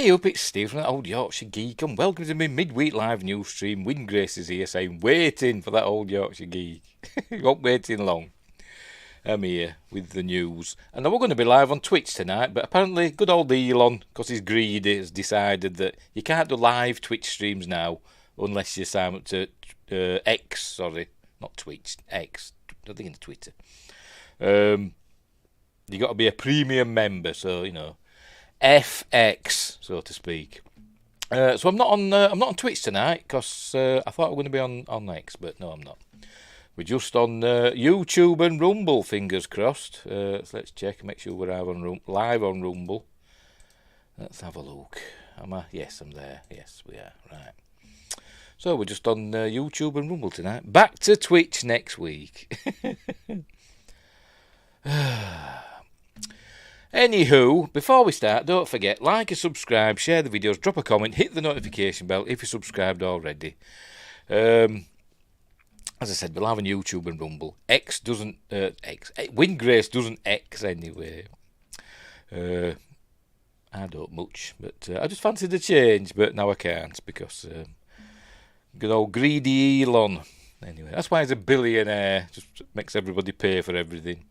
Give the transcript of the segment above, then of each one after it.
Hey up, it's Steve from that old Yorkshire geek, and welcome to my midweek live news stream. Windgrace is here saying, waiting for that old Yorkshire geek. You won't waiting long. I'm here with the news. And now we're going to be live on Twitch tonight, but apparently good old Elon, because he's greedy, has decided that you can't do live Twitch streams now unless you sign up to X, sorry, not Twitch, X, I'm thinking of Twitter. You got to be a premium member, so, you know, FX, so to speak. So I'm not on Twitch tonight because I thought I was going to be on X, but no, I'm not. We're just on YouTube and Rumble. Fingers crossed. So let's check and make sure we're live on Rumble. Let's have a look. Am I? Yes, I'm there. Yes, we are. Right. So we're just on YouTube and Rumble tonight. Back to Twitch next week. Anywho, before we start, don't forget, like and subscribe, share the videos, drop a comment, hit the notification bell if you're subscribed already. As I said, we're live on YouTube and Rumble. Windgrace doesn't X anyway. I don't much, but I just fancied a change, but now I can't because good old greedy Elon. Anyway, that's why he's a billionaire. Just makes everybody pay for everything.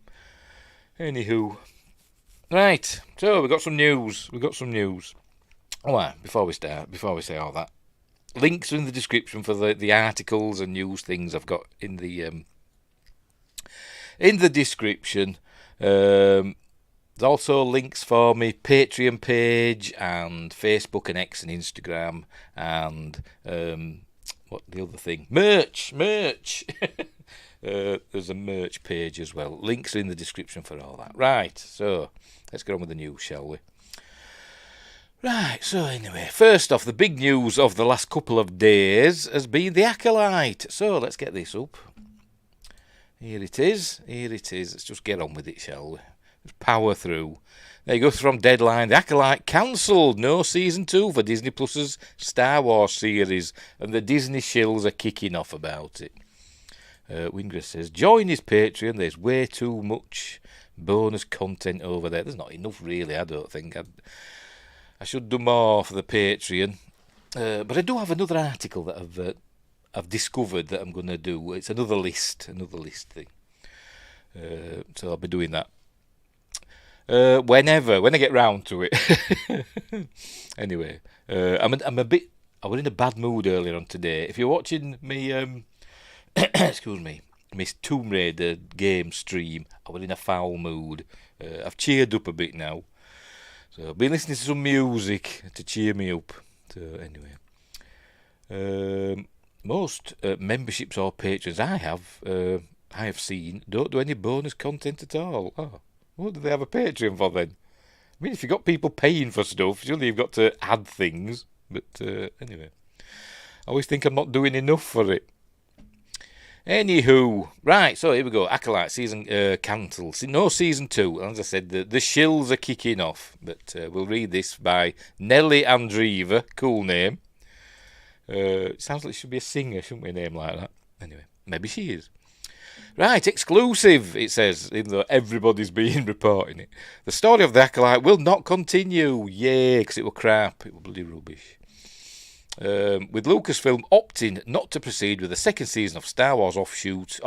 Anywho. Right, so we've got some news. Oh, before we say all that, links are in the description for the articles and news things I've got in the description. There's also links for my Patreon page and Facebook and X and Instagram and what the other thing? Merch. There's a merch page as well. Links are in the description for all that. Right, so let's get on with the news, shall we? Right, so anyway, first off, the big news of the last couple of days has been the Acolyte. So let's get this up. Here it is. Let's just get on with it, shall we? Let's power through. There you go, from Deadline. The Acolyte cancelled. No Season 2 for Disney Plus's Star Wars series. And the Disney shills are kicking off about it. Windgrace says, join his Patreon. There's way too much bonus content over there. There's not enough, really, I don't think. I should do more for the Patreon. But I do have another article that I've discovered that I'm going to do. It's another list thing. So I'll be doing that. When I get round to it. Anyway, I was in a bad mood earlier on today. If you're watching me, excuse me, Miss Tomb Raider game stream, I was in a foul mood. I've cheered up a bit now. So I've been listening to some music to cheer me up. So anyway, most memberships or patrons I have seen don't do any bonus content at all. Oh, what do they have a Patreon for then? I mean, if you've got people paying for stuff, surely you've got to add things. But anyway, I always think I'm not doing enough for it. Anywho, right, so here we go. Acolyte season cancelled. No Season 2. As I said, the shills are kicking off. But we'll read this by Nelly Andreeva. Cool name. Sounds like she should be a singer, shouldn't we, a name like that? Anyway, maybe she is. Right, exclusive, it says, even though everybody's been reporting it. The story of the Acolyte will not continue. Yay, because it were crap. It were bloody rubbish. With Lucasfilm opting not to proceed with the second season of the Star Wars offshoot,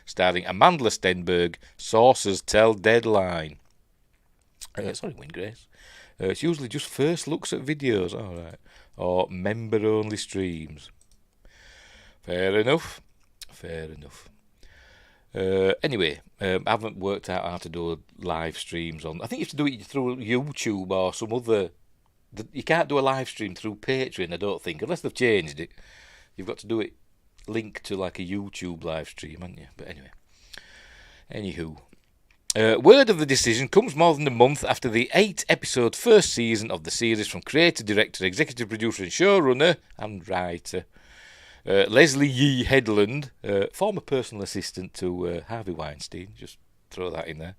starring Amanda Stenberg, sources tell Deadline. Sorry, Windgrace. It's usually just first looks at videos, alright, or member-only streams. Fair enough. Anyway, I haven't worked out how to do live streams on. I think you have to do it through YouTube or some other. You can't do a live stream through Patreon, I don't think, unless they've changed it. You've got to do it linked to like a YouTube live stream, haven't you? But anywho. Word of the decision comes more than a month after the 8-episode first season of the series from creator, director, executive producer and showrunner and writer Leslie Yee Headland, former personal assistant to Harvey Weinstein, just throw that in there.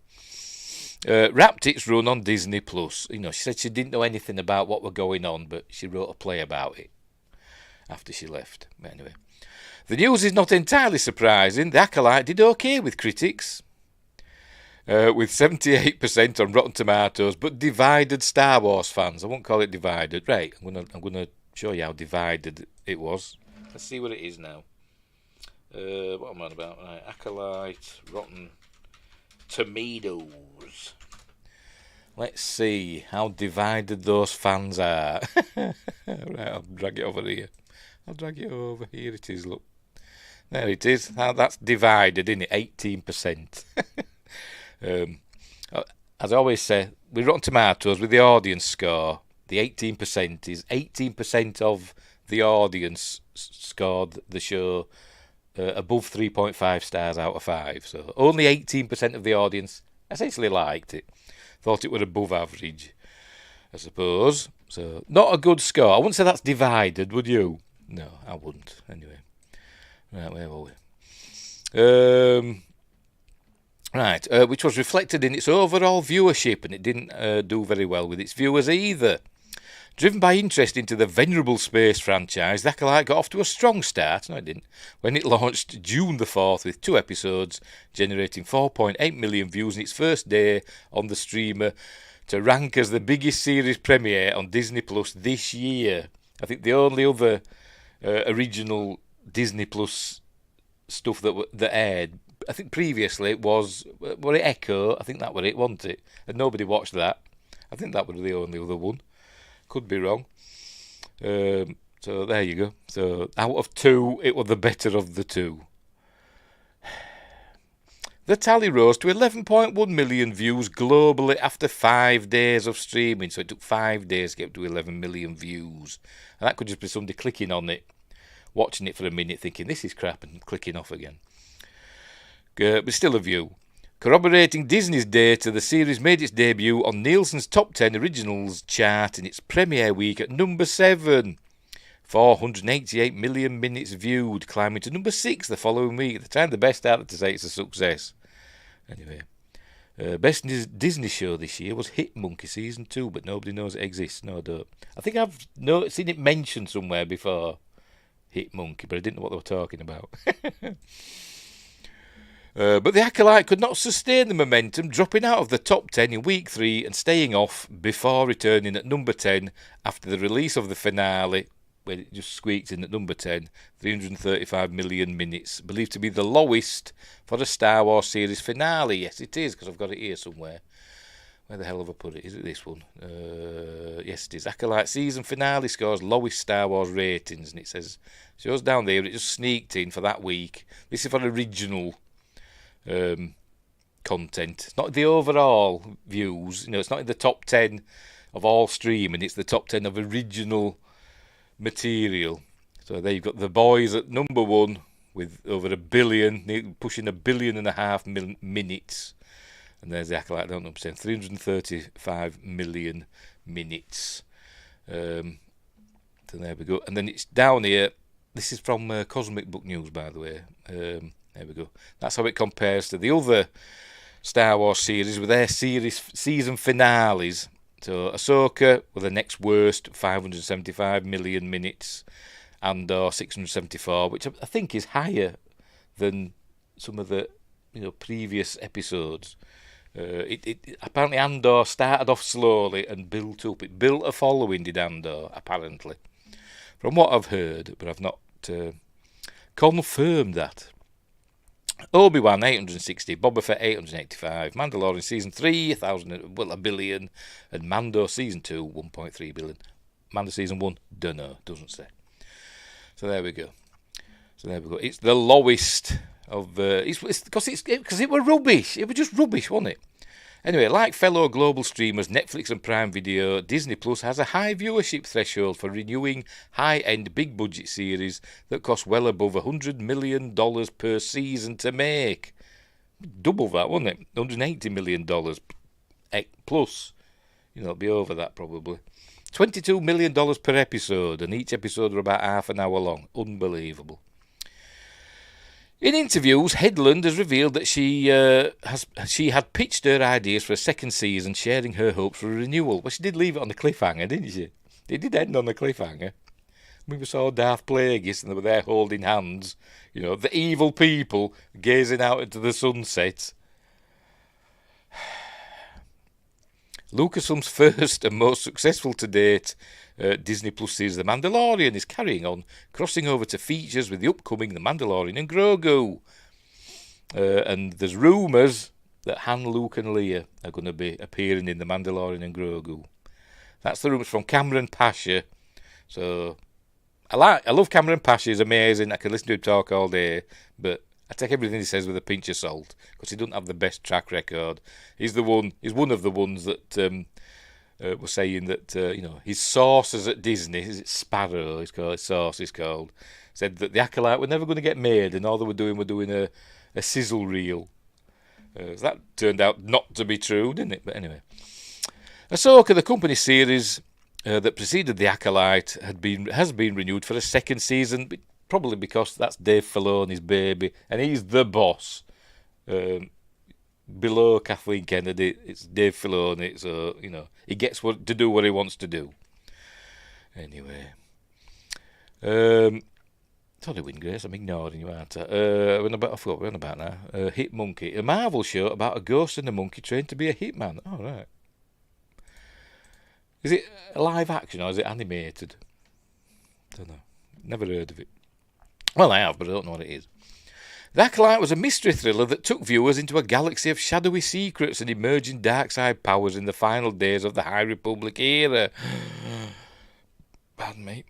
Wrapped its run on Disney Plus. You know, she said she didn't know anything about what were going on, but she wrote a play about it after she left. But anyway, the news is not entirely surprising. The Acolyte did okay with critics. with 78% on Rotten Tomatoes, but divided Star Wars fans. I won't call it divided. Right, I'm gonna show you how divided it was. Let's see what it is now. What am I on about? Right, Acolyte, Rotten Tomatoes. Let's see how divided those fans are. Right, I'll drag it over here. Here it is, look. There it is. Now that's divided, isn't it? 18%. As I always say, with Rotten Tomatoes, with the audience score, the 18% is 18% of the audience scored the show above 3.5 stars out of 5. So only 18% of the audience essentially liked it. Thought it were above average, I suppose. So not a good score. I wouldn't say that's divided, would you? No, I wouldn't. Anyway. Right, where were we? Which was reflected in its overall viewership, and it didn't do very well with its viewers either. Driven by interest into the venerable space franchise, The Acolyte got off to a strong start, no it didn't, when it launched June the 4th with 2 episodes, generating 4.8 million views in its first day on the streamer, to rank as the biggest series premiere on Disney Plus this year. I think the only other original Disney Plus stuff that aired, I think previously it was it Echo? I think that was it, wasn't it? And nobody watched that. I think that was the only other one. Could be wrong. So there you go. So out of 2, it was the better of the 2. The tally rose to 11.1 million views globally after 5 days of streaming. So it took 5 days to get up to 11 million views. And that could just be somebody clicking on it, watching it for a minute, thinking this is crap, and clicking off again. But still a view. Corroborating Disney's data, the series made its debut on Nielsen's Top 10 Originals chart in its premiere week at number 7. 488 million minutes viewed, climbing to number 6 the following week. At the time, the best out to say it's a success. Anyway, best Disney show this year was Hit Monkey Season 2, but nobody knows it exists. No, I don't. I think I've seen it mentioned somewhere before, Hit Monkey, but I didn't know what they were talking about. But The Acolyte could not sustain the momentum, dropping out of the top 10 in week 3 and staying off before returning at number 10 after the release of the finale, where it just squeaked in at number 10, 335 million minutes, believed to be the lowest for a Star Wars series finale. Yes, it is, because I've got it here somewhere. Where the hell have I put it? Is it this one? Yes, it is. Acolyte season finale scores lowest Star Wars ratings, and it says, shows down there, it just sneaked in for that week. This is for original content. It's not the overall views, it's not in the top 10 of all streaming, it's the top 10 of original material. So there you've got The Boys at number 1 with over 1 billion, pushing 1.5 billion minutes. And there's The Acolyte down number 10, 335 million minutes. So there we go. And then it's down here. This is from Cosmic Book News, by the way. There we go. That's how it compares to the other Star Wars series with their season finales. So Ahsoka with the next worst, 575 million minutes, Andor 674, which I think is higher than some of the previous episodes. It apparently Andor started off slowly and built up. It built a following, did Andor, apparently, from what I've heard, but I've not confirmed that. Obi-Wan 860, Boba Fett 885, Mandalorian season 3 1 billion, and Mando season 2 1.3 billion. Mando season 1 dunno, doesn't say. So there we go. It's the lowest of because it were rubbish. It was just rubbish, wasn't it? Anyway, like fellow global streamers Netflix and Prime Video, Disney Plus has a high viewership threshold for renewing high-end big-budget series that cost well above $100 million per season to make. Double that, wouldn't it? $180 million plus. It'll be over that probably. $22 million per episode, and each episode are about half an hour long. Unbelievable. In interviews, Headland has revealed that she had pitched her ideas for a second season, sharing her hopes for a renewal. Well, she did leave it on the cliffhanger, didn't she? It did end on the cliffhanger. We saw Darth Plagueis and they were there holding hands. The evil people gazing out into the sunset. Lucasfilm's first and most successful to date Disney Plus series The Mandalorian is carrying on, crossing over to features with the upcoming The Mandalorian and Grogu. And there's rumours that Han, Luke and Leia are going to be appearing in The Mandalorian and Grogu. That's the rumours from Cameron Pasha. So I love Cameron Pasha, he's amazing, I can listen to him talk all day, but I take everything he says with a pinch of salt, because he doesn't have the best track record. He's one of the ones that were saying that, his sources at Disney, is it Sparrow, his source is called, said that the Acolyte were never going to get made, and all they were doing a sizzle reel. So that turned out not to be true, didn't it? But anyway. Ahsoka, the company series that preceded the Acolyte, has been renewed for a second season, probably because that's Dave Filoni's baby, and he's the boss. Below Kathleen Kennedy, it's Dave Filoni, so, he gets to do what he wants to do. Anyway. Sorry, Wingrace, I'm ignoring you, aren't I? I forgot what we're on about now. Hit Monkey. A Marvel show about a ghost and a monkey trained to be a hitman. Oh, right. Is it a live action or is it animated? Don't know. Never heard of it. Well, I have, but I don't know what it is. The Acolyte was a mystery thriller that took viewers into a galaxy of shadowy secrets and emerging dark side powers in the final days of the High Republic era. Pardon me.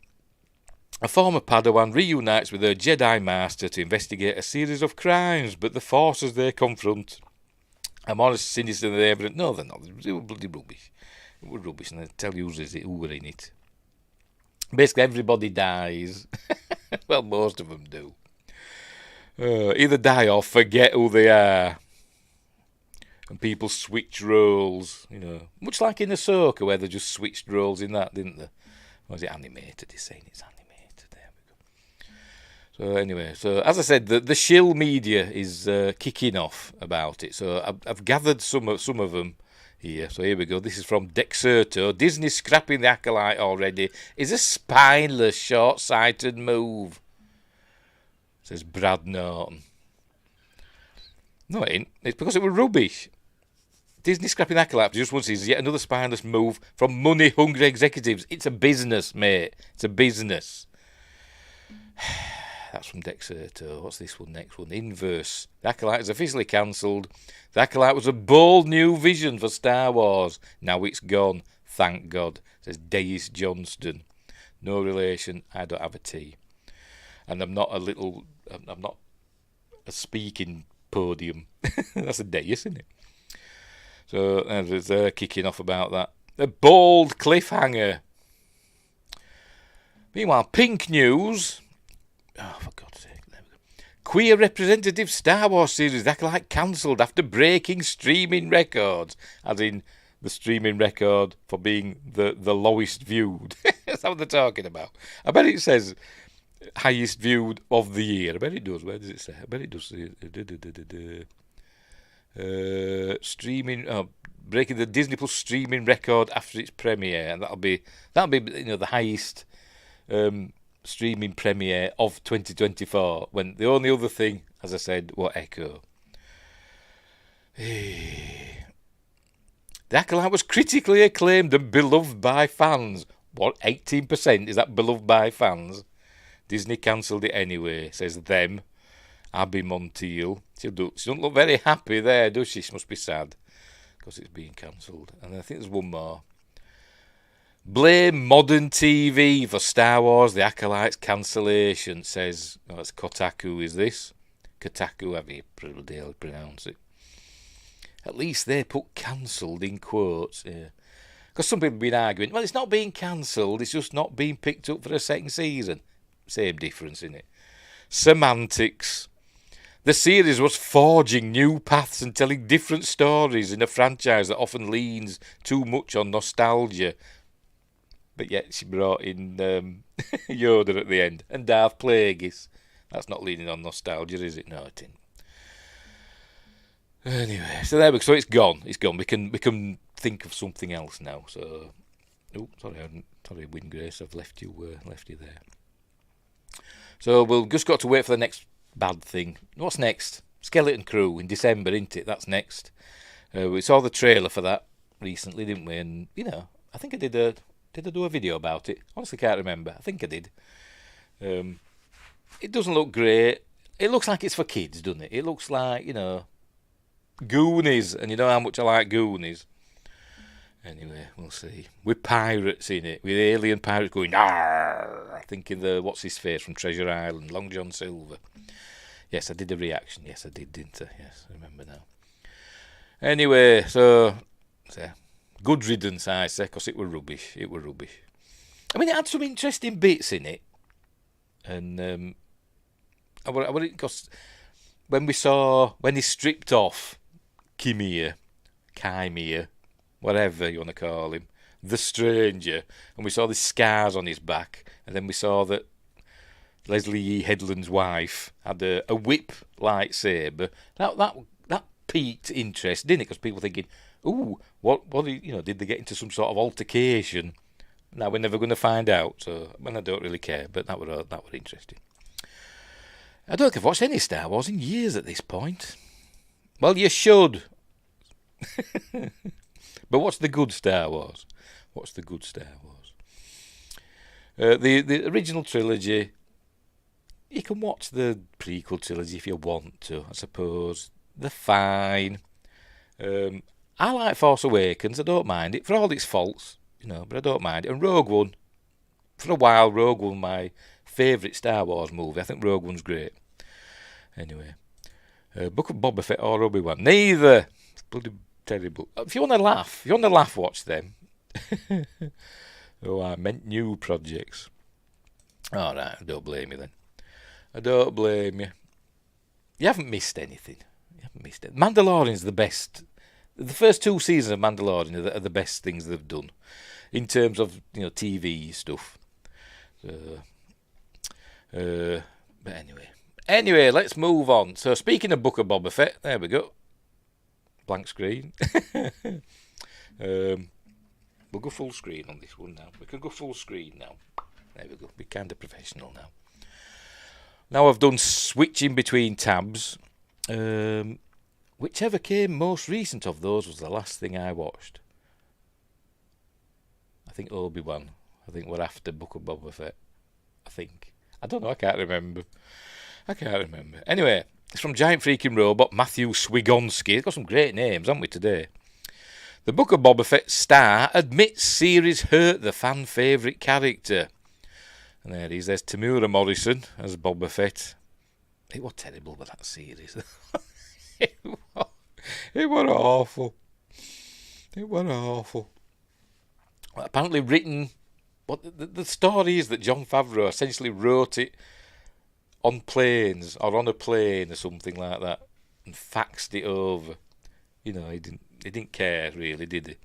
A former Padawan reunites with her Jedi Master to investigate a series of crimes, but the forces they confront are more sinister than they ever... No, they're not. They were bloody rubbish. It was rubbish, and I tell you who were in it. Basically, everybody dies. Well, most of them do. Either die or forget who they are. And people switch roles, Much like in Ahsoka, where they just switched roles in that, didn't they? Or was it animated? He's saying it's animated. There we go. So anyway, as I said, the shill media is kicking off about it. So I've gathered some of them here. So here we go. This is from Dexerto. Disney scrapping the Acolyte already is a spineless, short-sighted move, says Brad Norton. No, it ain't. It's because it was rubbish. Disney scrapping Acolyte for just one season, yet another spineless move from money-hungry executives. It's a business, mate. It's a business. That's from Dexerto. What's this one? Next one. Inverse. The Acolyte is officially cancelled. The Acolyte was a bold new vision for Star Wars. Now it's gone. Thank God. Says Deis Johnston. No relation. I don't have a tea. And I'm not a speaking podium. That's a Deis, isn't it? So they're kicking off about that. A bold cliffhanger. Meanwhile, Pink News. Oh, for God's sake. There we go. Queer representative Star Wars series The Acolyte cancelled after breaking streaming records. As in the streaming record for being the lowest viewed. That's what they're talking about. I bet it says highest viewed of the year. I bet it does. Where does it say? I bet it does. Streaming, breaking the Disney Plus streaming record after its premiere, and that'll be the highest streaming premiere of 2024. When the only other thing, as I said, were Echo. The Acolyte was critically acclaimed and beloved by fans. What, 18%? Is that beloved by fans? Disney cancelled it anyway, says them. Abby Montiel. She doesn't look very happy there, does she? She must be sad because it's being cancelled. And I think there's one more. Blame modern TV for Star Wars The Acolyte's cancellation, says... Oh, it's Kotaku, is this? Kotaku, have you pronounce it? At least they put cancelled in quotes. Yeah. Because some people have been arguing, well, it's not being cancelled, it's just not being picked up for a second season. Same difference, innit? Semantics. The series was forging new paths and telling different stories in a franchise that often leans too much on nostalgia. But yet she brought in Yoda at the end. And Darth Plagueis. That's not leaning on nostalgia, is it? No, it isn't. Anyway, so there we go. So it's gone. It's gone. We can think of something else now. So, sorry, Wingrace, I've left you there. So we'll just got to wait for the next bad thing. What's next? Skeleton Crew in December, isn't it? That's next. We saw the trailer for that. recently, didn't we? And, I think I did I do a video about it? Honestly, can't remember. I think I did. It doesn't look great. It looks like it's for kids, doesn't it? It looks like, Goonies, and you know how much I like Goonies. Anyway, we'll see. With pirates in it, with alien pirates going, "Arr!" Thinking what's his face from Treasure Island, Long John Silver. Yes, I did a reaction. Yes, I did, didn't I? Yes, I remember now. Anyway, so good riddance, I say, because it were rubbish. It were rubbish. I mean, it had some interesting bits in it, and because when he stripped off Chimere, whatever you want to call him, the stranger, and we saw the scars on his back, and then we saw that Leslie E. Headland's wife had a whip lightsaber. That piqued interest, didn't it? Because people thinking, ooh, what did they get into some sort of altercation? Now we're never going to find out. So, I don't really care, but that were interesting. I don't think I've watched any Star Wars in years at this point. Well, you should. But what's the good Star Wars? What's the good Star Wars? The original trilogy. You can watch the prequel trilogy if you want to, I suppose. They're fine. I like Force Awakens. I don't mind it for all its faults, but I don't mind it. And Rogue One. For a while, Rogue One my favourite Star Wars movie. I think Rogue One's great. Anyway, Book of Boba Fett or Obi-Wan. Neither. It's bloody terrible. If you want to laugh, watch them. Oh, I meant new projects. All right, I don't blame you then. I don't blame you. You haven't missed anything. Mandalorian's the best. The first 2 seasons of Mandalorian are the best things they've done in terms of TV stuff. But anyway, let's move on. So speaking of Book of Boba Fett, there we go. Blank screen. We'll go full screen on this one now. We can go full screen now. There we go. Be kind of professional now. Now I've done switching between tabs. Whichever came most recent of those was the last thing I watched. I think Obi-Wan. I think we're after Book of Boba Fett. I think. I don't know. I can't remember. Anyway, it's from Giant Freaking Robot, Matthew Swigonski. Got some great names, haven't we, today? The Book of Boba Fett star admits series hurt the fan favourite character. And there he is. There's Tamura Morrison as Boba Fett. It was terrible with that series. It was awful. Apparently written... The story is that Jon Favreau essentially wrote it on planes or on a plane or something like that and faxed it over. He didn't care really, did he?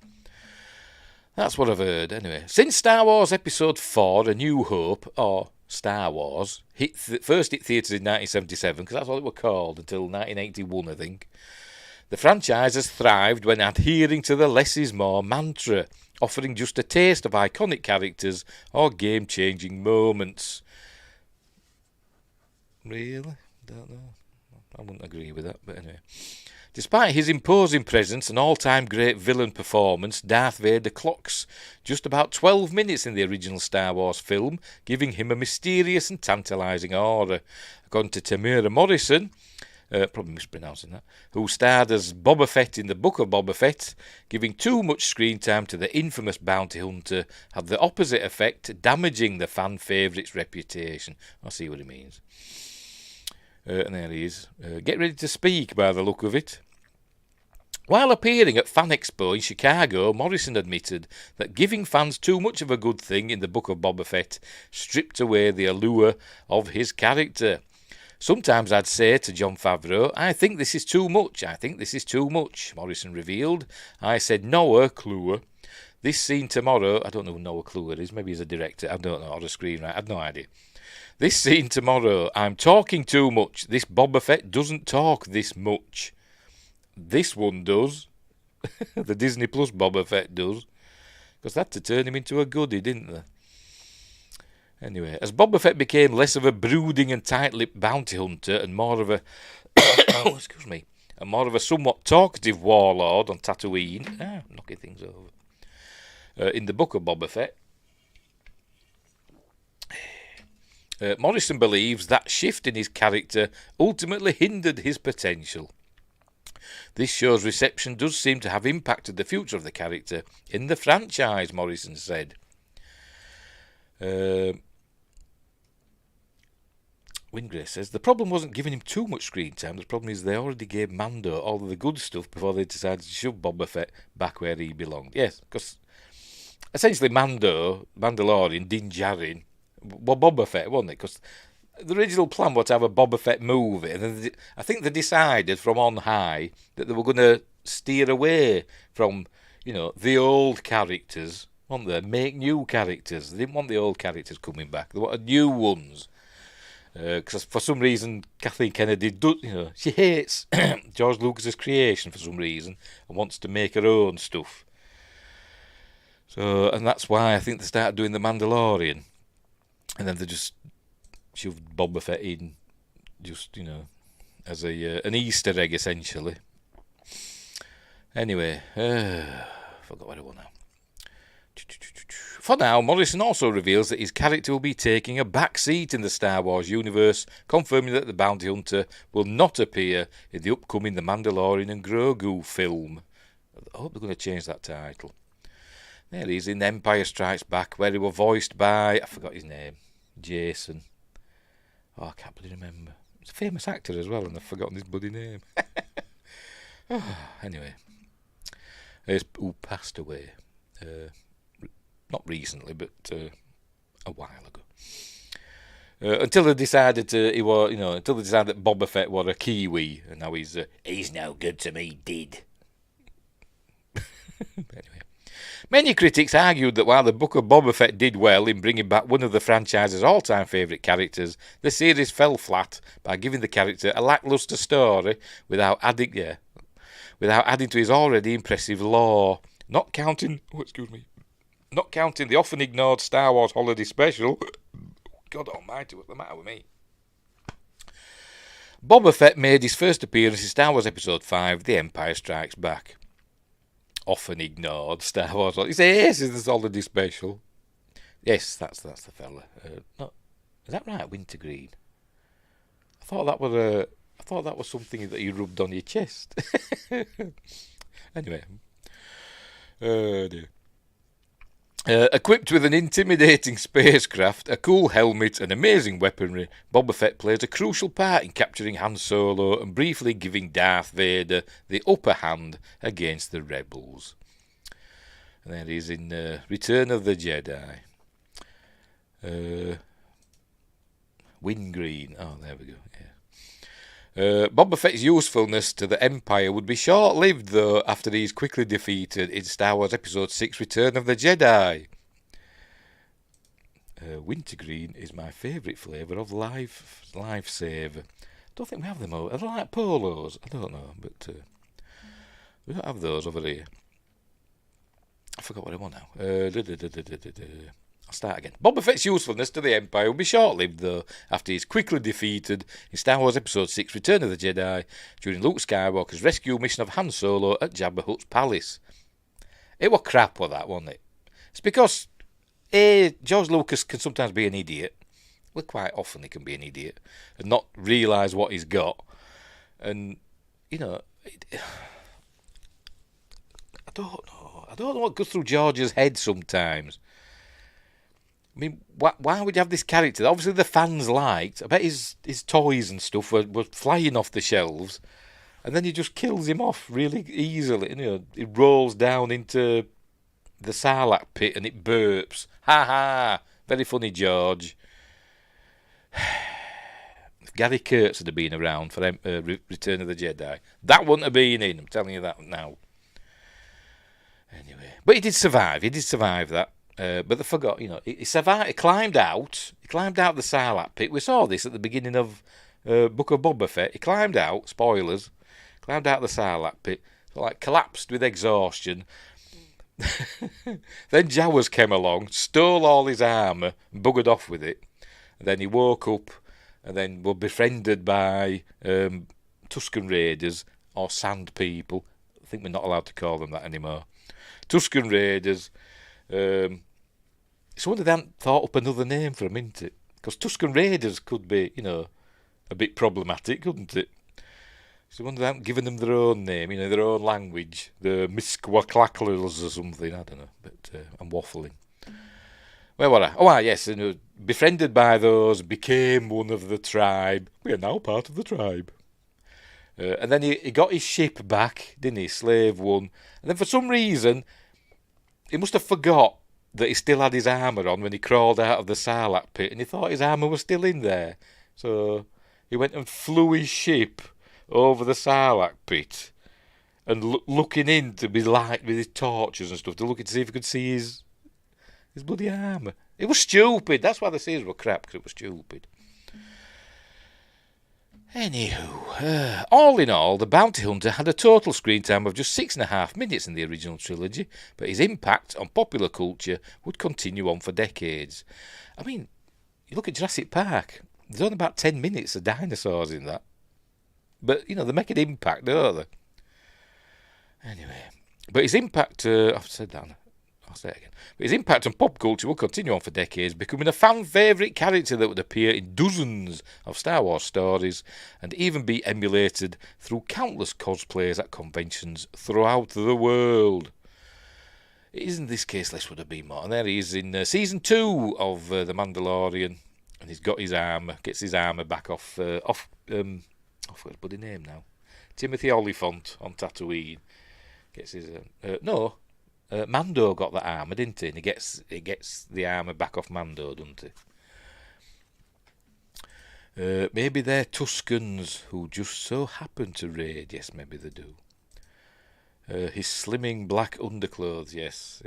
That's what I've heard anyway. Since Star Wars Episode 4, A New Hope, or Star Wars, first hit theatres in 1977, because that's all it were called until 1981, I think. The franchise has thrived when adhering to the less is more mantra, offering just a taste of iconic characters or game-changing moments. Really? Don't know. I wouldn't agree with that, but anyway. Despite his imposing presence and all-time great villain performance, Darth Vader clocks just about 12 minutes in the original Star Wars film, giving him a mysterious and tantalising aura. According to Tamura Morrison, probably mispronouncing that, who starred as Boba Fett in the Book of Boba Fett, giving too much screen time to the infamous bounty hunter had the opposite effect, damaging the fan favourite's reputation. I see what he means. And there he is. Get ready to speak by the look of it. While appearing at Fan Expo in Chicago, Morrison admitted that giving fans too much of a good thing in the Book of Boba Fett stripped away the allure of his character. Sometimes I'd say to Jon Favreau, I think this is too much, Morrison revealed. I said, Noah Cluer. This scene tomorrow, I don't know who Noah Cluer is, maybe he's a director, I don't know, or a screenwriter, I have no idea. This scene tomorrow, I'm talking too much. This Boba Fett doesn't talk this much. This one does. The Disney Plus Boba Fett does. Because that to turn him into a goodie, didn't they? Anyway, as Boba Fett became less of a brooding and tight-lipped bounty hunter and more of a and more of a somewhat talkative warlord on Tatooine, knocking things over. In the book of Boba Fett, Morrison believes that shift in his character ultimately hindered his potential. This show's reception does seem to have impacted the future of the character in the franchise, Morrison said. Wingrace says, the problem wasn't giving him too much screen time. The problem is they already gave Mando all of the good stuff before they decided to shove Boba Fett back where he belonged. Yes, because essentially Mandalorian, Din Djarin, well, Boba Fett, wasn't it? Because the original plan was to have a Boba Fett movie, and then I think they decided from on high that they were going to steer away from, the old characters, weren't they? Make new characters. They didn't want the old characters coming back. They wanted new ones. Because for some reason, Kathleen Kennedy, she hates George Lucas's creation for some reason and wants to make her own stuff. So, and that's why I think they started doing The Mandalorian. And then they just shoved Boba Fett in, just, as an Easter egg, essentially. Anyway, forgot what I want now. For now, Morrison also reveals that his character will be taking a back seat in the Star Wars universe, confirming that the bounty hunter will not appear in the upcoming The Mandalorian and Grogu film. I hope they're going to change that title. There he is in Empire Strikes Back, where he was voiced by, I forgot his name, Jason. Oh, I can't bloody remember. He's a famous actor as well, and I've forgotten his bloody name. Anyway, who passed away. Not recently, but a while ago. Until they decided until they decided that Boba Fett was a Kiwi, and now he's no good to me, did. Anyway, many critics argued that while the Book of Boba Fett did well in bringing back one of the franchise's all-time favourite characters, the series fell flat by giving the character a lacklustre story without adding to his already impressive lore. Not counting the often ignored Star Wars holiday special. God almighty, what's the matter with me? Boba Fett made his first appearance in Star Wars Episode 5, The Empire Strikes Back. Often ignored Star Wars. He says, yes, it's the holiday special. Yes, that's the fella. Is that right, Wintergreen? I thought that was something that you rubbed on your chest. Anyway. Oh dear. Equipped with an intimidating spacecraft, a cool helmet and amazing weaponry, Boba Fett plays a crucial part in capturing Han Solo and briefly giving Darth Vader the upper hand against the rebels. And there he is in Return of the Jedi. Wingreen. Oh, there we go. Yeah. Boba Fett's usefulness to the Empire would be short-lived, though, after he is quickly defeated in Star Wars Episode 6, Return of the Jedi. Wintergreen is my favourite flavour of lifesaver. Don't think we have them over. Are they like polos? I don't know, but we don't have those over here. I forgot what I want now. I'll start again. Boba Fett's usefulness to the Empire will be short-lived, though, after he's quickly defeated in Star Wars Episode 6, Return of the Jedi, during Luke Skywalker's rescue mission of Han Solo at Jabba Hutt's palace. It was crap, that, wasn't it? It's because, George Lucas can sometimes be an idiot. Well, quite often he can be an idiot, and not realise what he's got. And, I don't know what goes through George's head sometimes. I mean, why would you have this character that obviously the fans liked? I bet his toys and stuff were flying off the shelves, and then he just kills him off really easily. He rolls down into the Sarlacc pit and it burps. Ha ha! Very funny, George. If Gary Kurtz had been around for Return of the Jedi, that wouldn't have been in. I'm telling you that now. Anyway, but he did survive. He did survive that. But they forgot, he survived. He climbed out. He climbed out the Sarlacc pit. We saw this at the beginning of Book of Boba Fett. He climbed out. Spoilers. Climbed out the Sarlacc pit. Collapsed with exhaustion. Then Jawas came along, stole all his armour, and buggered off with it. And then he woke up, and then were befriended by Tusken Raiders, or Sand People. I think we're not allowed to call them that anymore. Tusken Raiders. It's a wonder they hadn't thought up another name for them, isn't it? Because Tusken Raiders could be, a bit problematic, couldn't it? So I wonder they haven't given them their own name, their own language. The Misquacklacklers or something, I don't know. But I'm waffling. Where were I? Oh, yes, befriended by those, became one of the tribe. We are now part of the tribe. And then he got his ship back, didn't he? Slave One. And then for some reason, he must have forgot that he still had his armour on when he crawled out of the Sarlacc pit, and he thought his armour was still in there. So he went and flew his ship over the Sarlacc pit and looking in to be light with his torches and stuff, to look to see if he could see his bloody armour. It was stupid. That's why the series were crap, because it was stupid. Anywho, all in all, the Bounty Hunter had a total screen time of just 6.5 minutes in the original trilogy, but his impact on popular culture would continue on for decades. I mean, you look at Jurassic Park, there's only about 10 minutes of dinosaurs in that. But, they make an impact, don't they? Anyway, but his impact, I've said that, I'll say it again. But his impact on pop culture will continue on for decades, becoming a fan favourite character that would appear in dozens of Star Wars stories and even be emulated through countless cosplays at conventions throughout the world. It isn't this case less would have been more. And there he is in season 2 of The Mandalorian, and he's got his armour, gets his armour back off I forgot his bloody name now. Timothy Olyphant on Tatooine gets his Mando got that armour, didn't he? And he gets the armour back off Mando, doesn't he? Maybe they're Tuskens who just so happen to raid. Yes, maybe they do. His slimming black underclothes. Yes.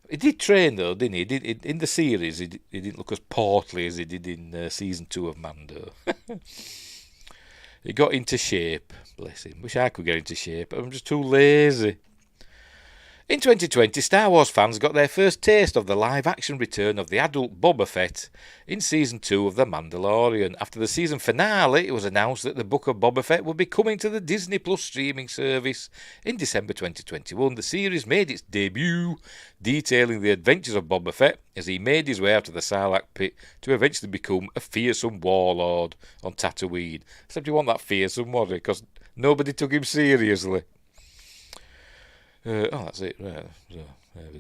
He did train though, didn't he? In the series, he didn't look as portly as he did in season 2 of Mando. He got into shape, bless him. Wish I could get into shape, but I'm just too lazy. In 2020, Star Wars fans got their first taste of the live-action return of the adult Boba Fett in Season 2 of The Mandalorian. After the season finale, it was announced that the book of Boba Fett would be coming to the Disney Plus streaming service in December 2021. The series made its debut, detailing the adventures of Boba Fett as he made his way out of the Sarlacc pit to eventually become a fearsome warlord on Tatooine. Except he wasn't that fearsome, was he? Because nobody took him seriously. That's it. Right. So there we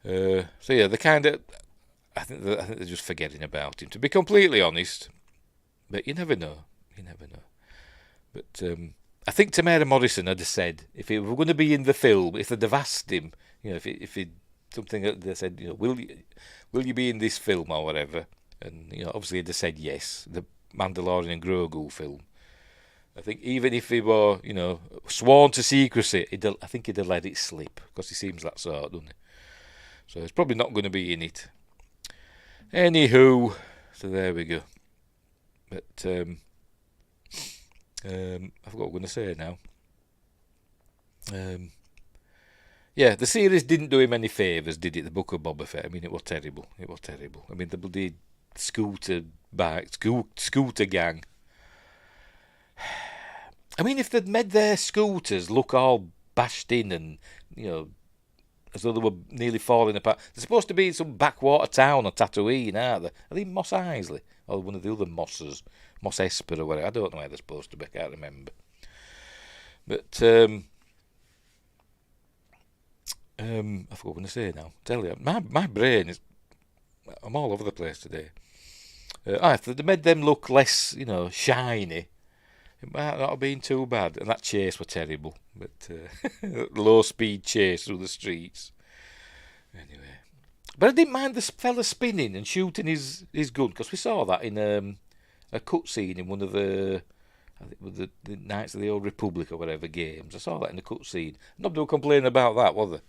go. So yeah, I think they're just forgetting about him. To be completely honest, but you never know. But I think Tamara Morrison had said if he were going to be in the film, if they'd have asked him, if he something that they said, will you be in this film or whatever, and obviously he'd have said yes. The Mandalorian and Grogu film. I think even if he were, sworn to secrecy, I think he'd have let it slip, because he seems that sort, doesn't he? So he's probably not going to be in it. Anywho, so there we go. But I forgot what I'm going to say now. Yeah, the series didn't do him any favours, did it? The Book of Boba Fett. I mean, it was terrible. I mean, the bloody scooter gang. I mean, if they'd made their scooters look all bashed in and, as though they were nearly falling apart. They're supposed to be in some backwater town or Tatooine, aren't they? Are they in Mos Eisley? Or one of the other Mosses? Mos Esper or whatever. I don't know where they're supposed to be. I can't remember. But, I forgot what I'm going to say now. Tell you, my brain is... I'm all over the place today. If they made them look less, shiny... It might not have been too bad, and that chase was terrible. But low-speed chase through the streets. Anyway, but I didn't mind the fella spinning and shooting his gun, because we saw that in a cutscene in one of the Knights of the Old Republic or whatever games. I saw that in the cutscene. Nobody was complaining about that, was there?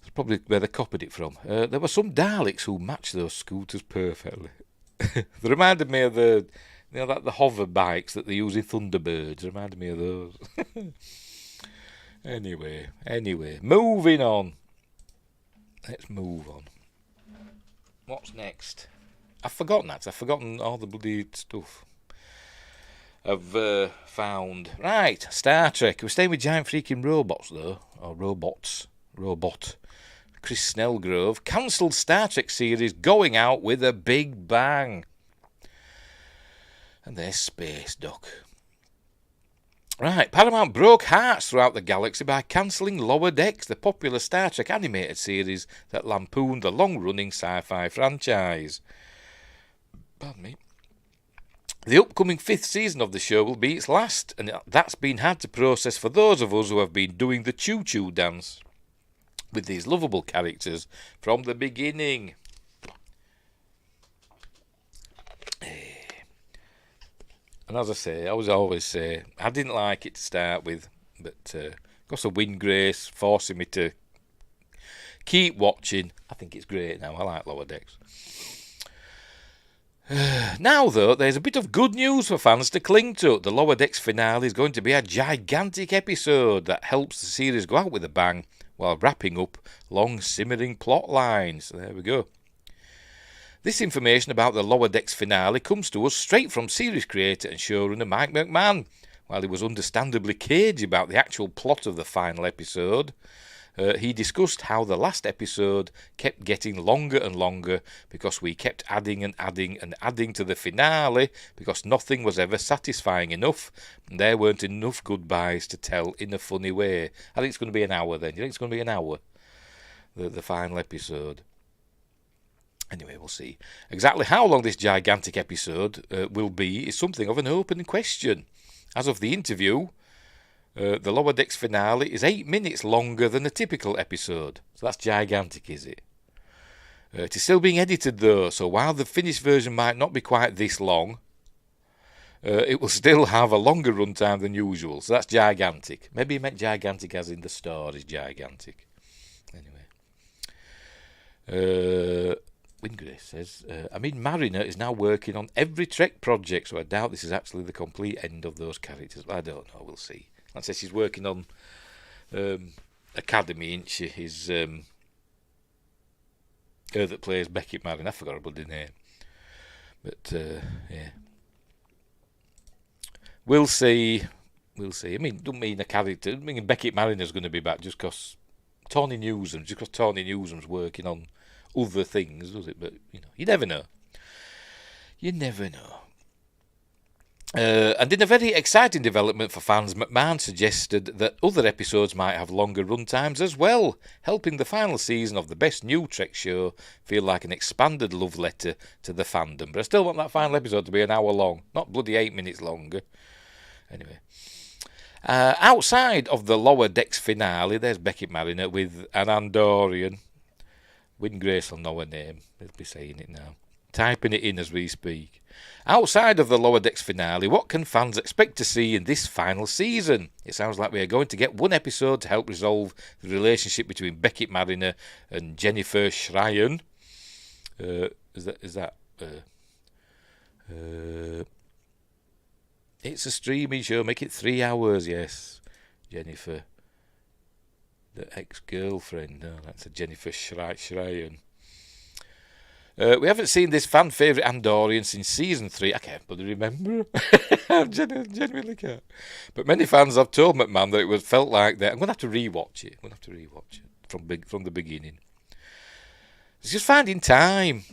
That's probably where they copied it from. There were some Daleks who matched those scooters perfectly. They reminded me of the hover bikes that they use in Thunderbirds. Reminded me of those. Anyway, moving on. Let's move on. What's next? I've forgotten all the bloody stuff. have found. Right, Star Trek. We're staying with giant freaking robots, though. Or robots. Robot. Chris Snellgrove cancelled Star Trek series going out with a big bang. And there's Space Doc. Right, Paramount broke hearts throughout the galaxy by cancelling Lower Decks, the popular Star Trek animated series that lampooned the long-running Sci-Fi franchise. Pardon me. The upcoming 5th season of the show will be its last, and that's been hard to process for those of us who have been doing the choo-choo dance with these lovable characters from the beginning. And as I say, I always say, I didn't like it to start with, but because of Windgrace forcing me to keep watching, I think it's great now. I like Lower Decks. Now, though, there's a bit of good news for fans to cling to. The Lower Decks finale is going to be a gigantic episode that helps the series go out with a bang while wrapping up long simmering plot lines. So there we go. This information about the Lower Decks finale comes to us straight from series creator and showrunner Mike McMahon. While he was understandably cagey about the actual plot of the final episode, he discussed how the last episode kept getting longer and longer because we kept adding and adding and adding to the finale because nothing was ever satisfying enough and there weren't enough goodbyes to tell in a funny way. I think it's going to be an hour then. Do you think it's going to be an hour? The final episode. Anyway, we'll see. Exactly how long this gigantic episode will be is something of an open question. As of the interview, the Lower Decks finale is 8 minutes longer than a typical episode. So that's gigantic, is it? It is still being edited, though, so while the finished version might not be quite this long, it will still have a longer runtime than usual. So that's gigantic. Maybe he meant gigantic as in the star is gigantic. Anyway. Windgrace says, Mariner is now working on every Trek project, so I doubt this is actually the complete end of those characters. I don't know, we'll see. That says she's working on Academy, isn't she? His, her that plays Beckett Mariner. I forgot her bloody name. But, yeah. We'll see. We'll see. I mean, don't mean a character. I mean Beckett Mariner's going to be back just because Tawny Newsom's working on other things, does it? But, you never know. You never know. And in a very exciting development for fans, McMahon suggested that other episodes might have longer runtimes as well, helping the final season of the best new Trek show feel like an expanded love letter to the fandom. But I still want that final episode to be an hour long, not bloody 8 minutes longer. Anyway. Outside of the Lower Decks finale, there's Beckett Mariner with an Andorian. Windgrace will know her name. They'll be saying it now. Typing it in as we speak. Outside of the Lower Decks finale, what can fans expect to see in this final season? It sounds like we are going to get one episode to help resolve the relationship between Beckett Mariner and Jennifer Schreier. It's a streaming show. Make it 3 hours, yes. Jennifer. The ex-girlfriend. No, that's a Jennifer Schreier. We haven't seen this fan favourite Andorian since season 3. I can't bloody remember. I genuinely can't. But many fans have told McMahon that it felt like that. I'm going to have to rewatch it. From the beginning. It's just finding time.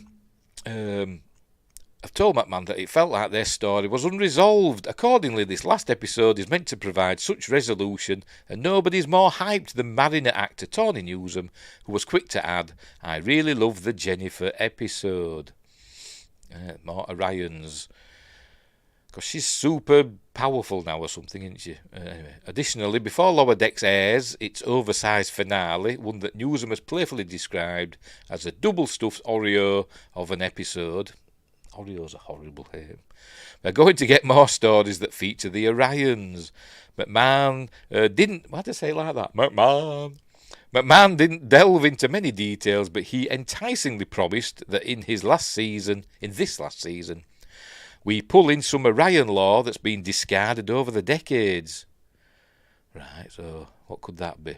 I've told McMahon that it felt like their story was unresolved. Accordingly, this last episode is meant to provide such resolution, and nobody's more hyped than Mariner actor Tawny Newsom, who was quick to add, I really love the Jennifer episode. More Orions. Because she's super powerful now or something, isn't she? Anyway. Additionally, before Lower Decks airs its oversized finale, one that Newsom has playfully described as a double-stuffed Oreo of an episode. Oreo's a horrible name. We're going to get more stories that feature the Orions. McMahon didn't... Why'd I say it like that? McMahon didn't delve into many details, but he enticingly promised that in this last season, we pull in some Orion lore that's been discarded over the decades. Right, so what could that be?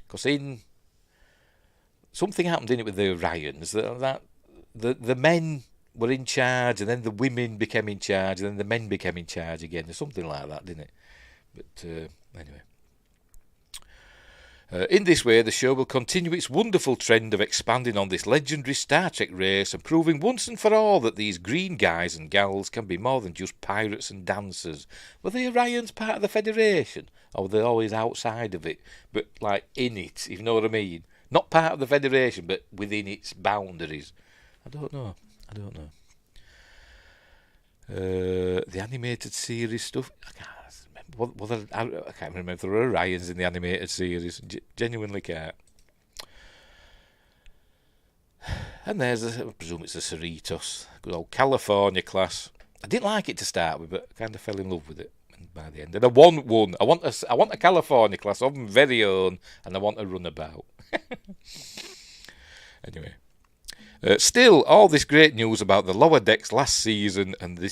Because something happened in it with the Orions, that the men were in charge, and then the women became in charge, and then the men became in charge again, or something like that, didn't it? But anyway. In this way, the show will continue its wonderful trend of expanding on this legendary Star Trek race and proving once and for all that these green guys and gals can be more than just pirates and dancers. Were the Orions part of the Federation? Or were they always outside of it, but like in it, if you know what I mean? Not part of the Federation, but within its boundaries. I don't know. The animated series stuff, I can't remember. I can't remember if there were Orions in the animated series. Genuinely can't. And there's, I presume it's the Cerritos, good old California class. I didn't like it to start with, but I kind of fell in love with it by the end. And I want one. I want a California class of my very own, and I want a runabout. Anyway. Still, all this great news about the Lower Decks last season and the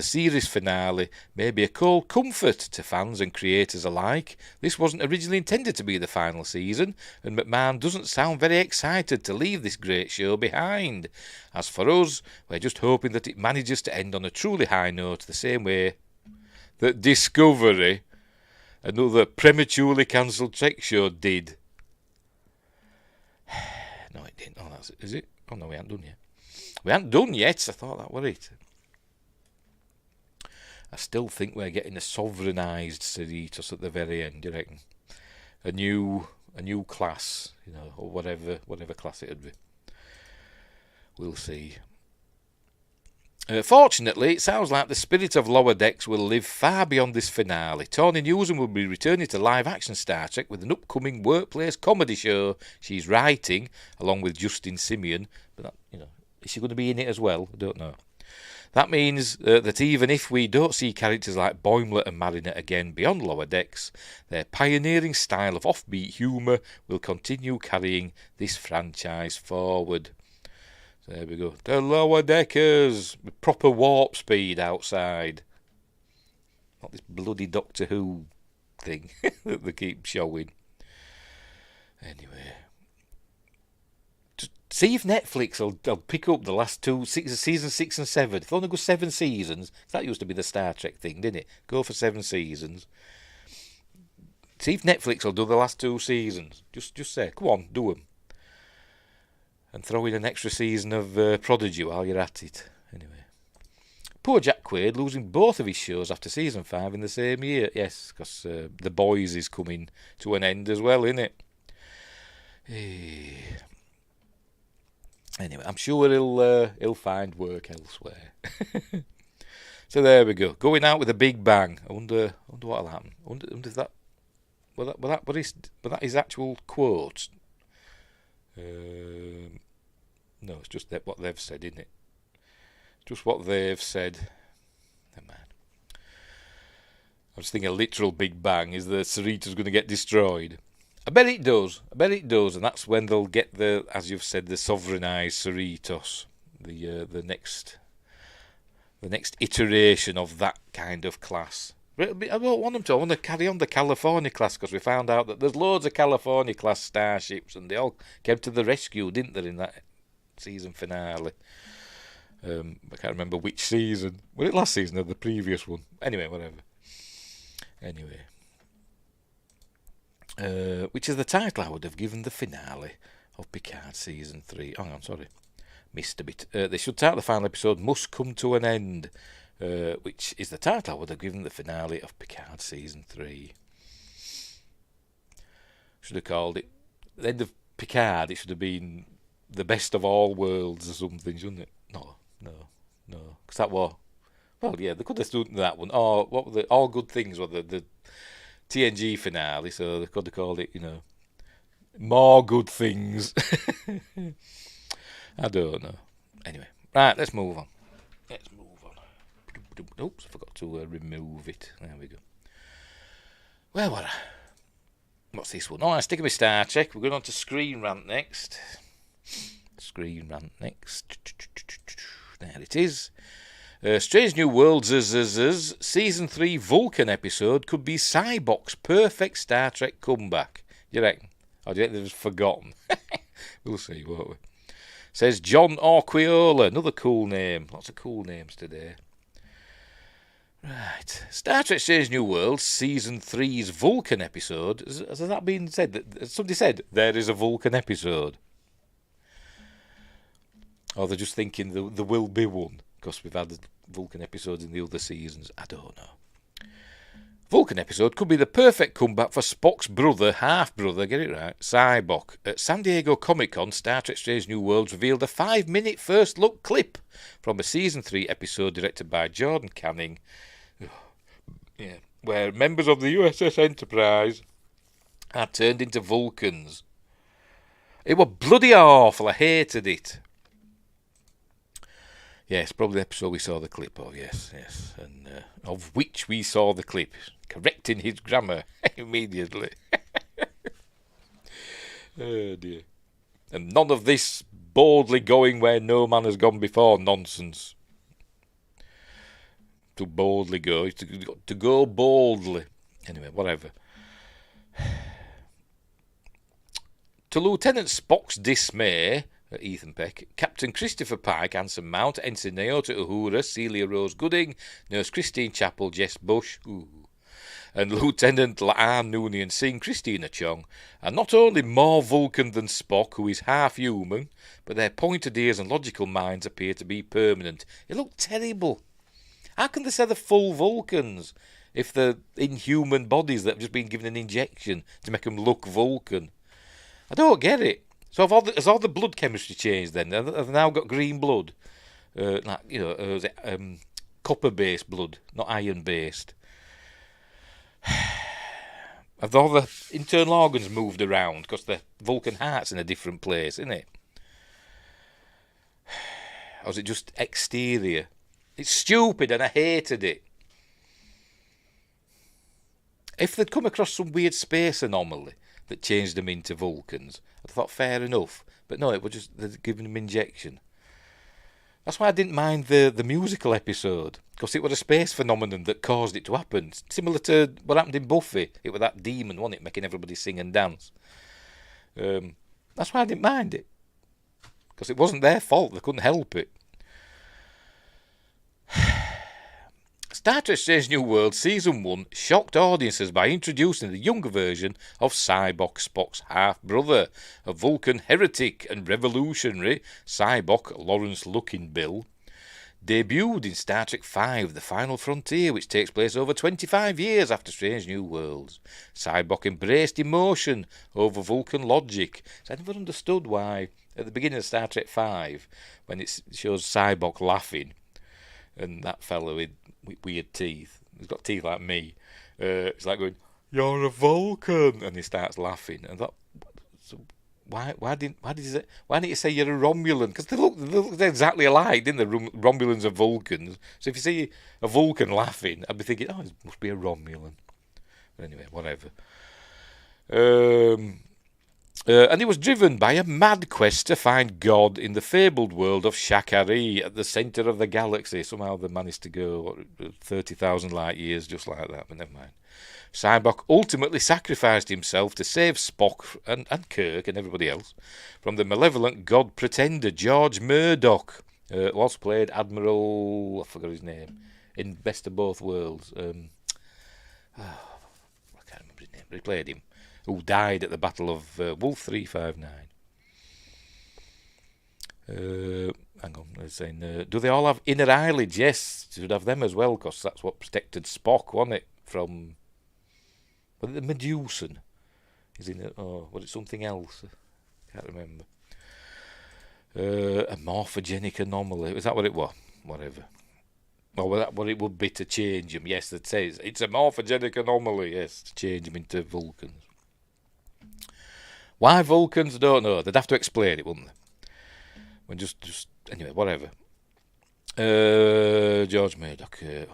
series finale may be a cold comfort to fans and creators alike. This wasn't originally intended to be the final season, and McMahon doesn't sound very excited to leave this great show behind. As for us, we're just hoping that it manages to end on a truly high note, the same way that Discovery, another prematurely cancelled Trek show, did. No, it didn't. Oh, that's it. Is it? Oh no, we haven't done yet. We haven't done yet. I thought that were it. I still think we're getting a sovereignized Cerritos at the very end. Do you reckon? A new class, or whatever class it'd be. We'll see. Fortunately, it sounds like the spirit of Lower Decks will live far beyond this finale. Tawny Newsom will be returning to live-action Star Trek with an upcoming workplace comedy show she's writing, along with Justin Simeon. But is she going to be in it as well? I don't know. That means that even if we don't see characters like Boimler and Marinette again beyond Lower Decks, their pioneering style of offbeat humour will continue carrying this franchise forward. There we go. The Lower Deckers with proper warp speed outside. Not this bloody Doctor Who thing that they keep showing. Anyway. Just see if Netflix will pick up the last season 6 and 7. If they only go 7 seasons, that used to be the Star Trek thing, didn't it? Go for 7 seasons. See if Netflix will do the last 2 seasons. Just say, come on, do them. And throw in an extra season of Prodigy while you're at it. Anyway. Poor Jack Quaid losing both of his shows after season 5 in the same year. Yes, because The Boys is coming to an end as well, isn't it? Anyway, I'm sure he'll find work elsewhere. So there we go. Going out with a big bang. I wonder what'll happen. I wonder if that was that his actual quote. No, it's just what they've said, isn't it? Just what they've said. Never mind. I was thinking a literal big bang. Is the Cerritos going to get destroyed? I bet it does, and that's when they'll get as you've said, the sovereignized Cerritos, the next iteration of that kind of class. I don't want them to. I want to carry on the California class, because we found out that there's loads of California class starships, and they all came to the rescue, didn't they, in that season finale? I can't remember which season. Was it last season or the previous one? Anyway, whatever. Anyway. Which is the title I would have given the finale of Picard season 3. Oh, I'm sorry. Missed a bit. They should title the final episode Must Come to an End. Which is the title I would have given the finale of Picard season 3. Should have called it the end of Picard. It should have been the best of all worlds or something, shouldn't it? No. Because that was, well, yeah, they could have done that one. Or what were the All Good Things were the TNG finale, so they could have called it, More Good Things. I don't know. Anyway, right, let's move on. Oops, I forgot to remove it. There we go. Where were I? What's this one? Oh, I'm sticking with Star Trek. We're going on to Screen Rant next. There it is. Strange New Worlds Season 3 Vulcan episode could be Sybok's perfect Star Trek comeback. You reckon? Or do you reckon they've forgotten? We'll see, won't we? says John Orquiola. Another cool name. Lots of cool names today. Right. Star Trek Strange New Worlds Season 3's Vulcan episode. Has that been said? Somebody said there is a Vulcan episode. Or they're just thinking there will be one, because we've had Vulcan episodes in the other seasons. I don't know. Vulcan episode could be the perfect comeback for Spock's brother, half-brother, get it right, Sybok. At San Diego Comic-Con, Star Trek Strange New Worlds revealed a 5-minute first-look clip from a Season 3 episode directed by Jordan Canning, where members of the USS Enterprise are turned into Vulcans. It was bloody awful, I hated it. Yes, probably the episode we saw the clip of, yes, and of which we saw the clip, correcting his grammar immediately. Oh dear. And none of this boldly going where no man has gone before nonsense. To boldly go, to go boldly. Anyway, whatever. To Lieutenant Spock's dismay, Ethan Peck, Captain Christopher Pike, Anson Mount, Ensign Naota Uhura, Celia Rose Gooding, Nurse Christine Chappell, Jess Bush, and Lieutenant La'an Noonien Singh, Christina Chong, are not only more Vulcan than Spock, who is half human, but their pointed ears and logical minds appear to be permanent. It looked terrible. How can they say they're full Vulcans if they're inhuman bodies that have just been given an injection to make them look Vulcan? I don't get it. So has all the blood chemistry changed then? Have they now got green blood? Copper-based blood, not iron-based. Have all the internal organs moved around because the Vulcan heart's in a different place, isn't it? Or is it just exterior? It's stupid and I hated it. If they'd come across some weird space anomaly that changed them into Vulcans, I thought fair enough. But no, it was just they'd given them injection. That's why I didn't mind the musical episode, because it was a space phenomenon that caused it to happen. Similar to what happened in Buffy. It was that demon, wasn't it, making everybody sing and dance. That's why I didn't mind it. Because it wasn't their fault, they couldn't help it. Star Trek Strange New World Season 1 shocked audiences by introducing the younger version of Sybok, Spock's half-brother, a Vulcan heretic and revolutionary. Sybok, Lawrence Luckinbill, debuted in Star Trek V, The Final Frontier, which takes place over 25 years after Strange New Worlds. Sybok embraced emotion over Vulcan logic. So I never understood why, at the beginning of Star Trek V, when it shows Sybok laughing, and that fellow with weird teeth, he's got teeth like me, it's like going, "You're a Vulcan," and he starts laughing. And I thought, so why didn't you say you're a Romulan? Because they look exactly alike, didn't they? Romulans are Vulcans. So if you see a Vulcan laughing, I'd be thinking, oh, it must be a Romulan. But anyway, whatever. And he was driven by a mad quest to find God in the fabled world of Shakari at the centre of the galaxy. Somehow they managed to go 30,000 light years just like that, but never mind. Sybok ultimately sacrificed himself to save Spock and Kirk and everybody else from the malevolent God pretender George Murdoch, also played Admiral, I forgot his name, in Best of Both Worlds. I can't remember his name, but he played him, who died at the Battle of Wolf 359. Hang on, they're saying, do they all have inner eyelids? Yes, should have them as well, because that's what protected Spock, wasn't it, from... Was it the Medusan? Is in it? Oh, was it something else? Can't remember. A morphogenic anomaly. Was that what it was? Whatever. Or was that what it would be to change them? Yes, that says it's a morphogenic anomaly. Yes, to change them into Vulcans. Why Vulcans? I don't know. They'd have to explain it, wouldn't they? When just anyway, whatever. George Murdoch. I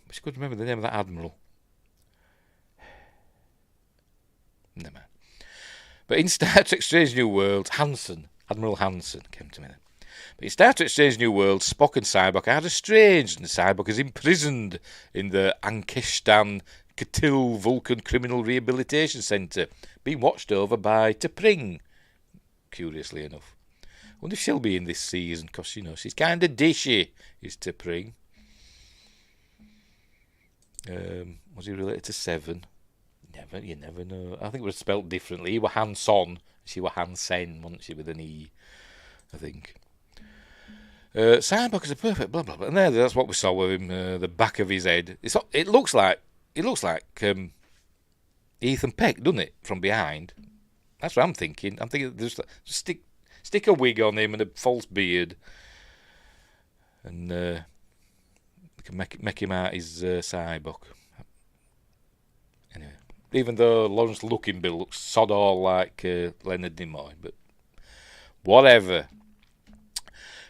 wish I could remember the name of that admiral. Never mind. But in Star Trek Strange New Worlds, Admiral Hansen came to me then. But in Star Trek Strange New Worlds, Spock and Sybok are estranged, and Sybok is imprisoned in the Ankeshtan Katil Vulcan Criminal Rehabilitation Centre, being watched over by T'Pring, curiously enough. wonder if she'll be in this season, because, you know, she's kind of dishy, is T'Pring. Was he related to Seven? You never know. I think it was spelt differently. He were Han-Son, she were Han-Sen, wasn't she, with an E, I think. Sybok is a perfect blah blah blah, and that's what we saw with him. The back of his head. It looks like Ethan Peck, doesn't it, from behind? That's what I'm thinking. I'm thinking just stick a wig on him and a false beard, and we can make him out his Sybok. Anyway, even though Lawrence Luckinbill looks sod all like Leonard Nimoy, but whatever.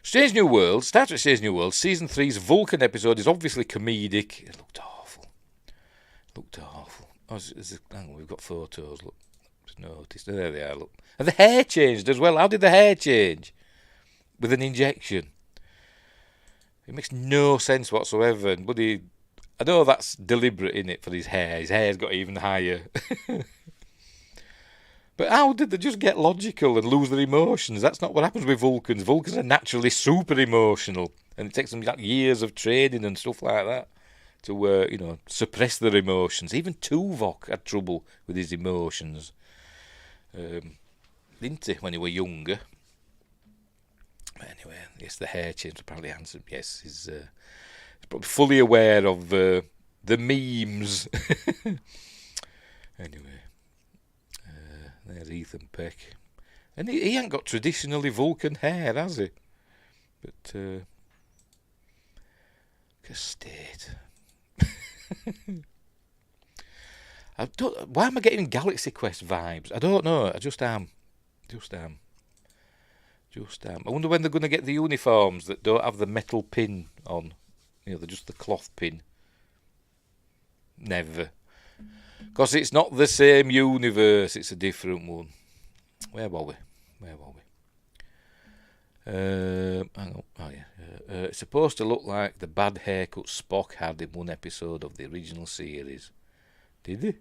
Strange New World, Star Trek Strange New World, Season 3's Vulcan episode is obviously comedic. It looked awful. Hang on, we've got photos, look. Just noticed. There they are, look. And the hair changed as well. How did the hair change? With an injection. It makes no sense whatsoever. And buddy, I know that's deliberate, innit, for his hair. His hair's got even higher. But how did they just get logical and lose their emotions? That's not what happens with Vulcans. Vulcans are naturally super emotional, and it takes them like years of training and stuff like that to suppress their emotions. Even Tuvok had trouble with his emotions, didn't he, when he were younger? Anyway, yes, the hair change apparently answered. Yes, he's probably fully aware of the memes. Anyway. There's Ethan Peck. And he ain't got traditionally Vulcan hair, has he? But, state. Why am I getting Galaxy Quest vibes? I don't know. I just am. I wonder when they're going to get the uniforms that don't have the metal pin on. You know, they're just the cloth pin. Never. Because it's not the same universe, it's a different one. Where were we? Hang on. Oh, yeah. It's supposed to look like the bad haircut Spock had in one episode of the original series. Did he?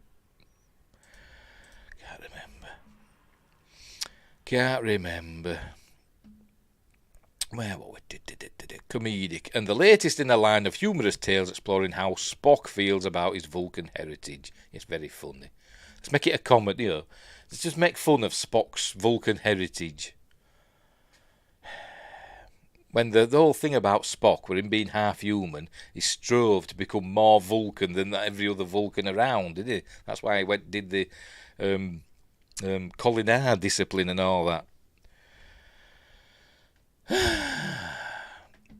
Can't remember. Where were we? Comedic. And the latest in a line of humorous tales exploring how Spock feels about his Vulcan heritage. It's very funny. Let's make it a comedy, you know. Let's just make fun of Spock's Vulcan heritage. When the whole thing about Spock, with him being half human, he strove to become more Vulcan than every other Vulcan around, didn't he? That's why he did the Culinary discipline and all that.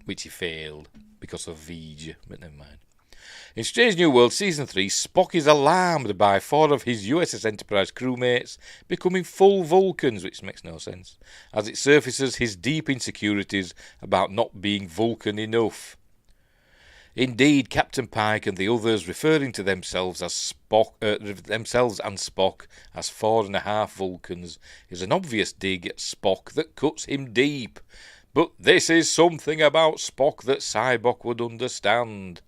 Which he failed because of Vij, but never mind. In Strange New World Season 3, Spock is alarmed by 4 of his USS Enterprise crewmates becoming full Vulcans, which makes no sense, as it surfaces his deep insecurities about not being Vulcan enough. Indeed, Captain Pike and the others referring to themselves and Spock as 4.5 Vulcans is an obvious dig at Spock that cuts him deep. But this is something about Spock that Sybok would understand.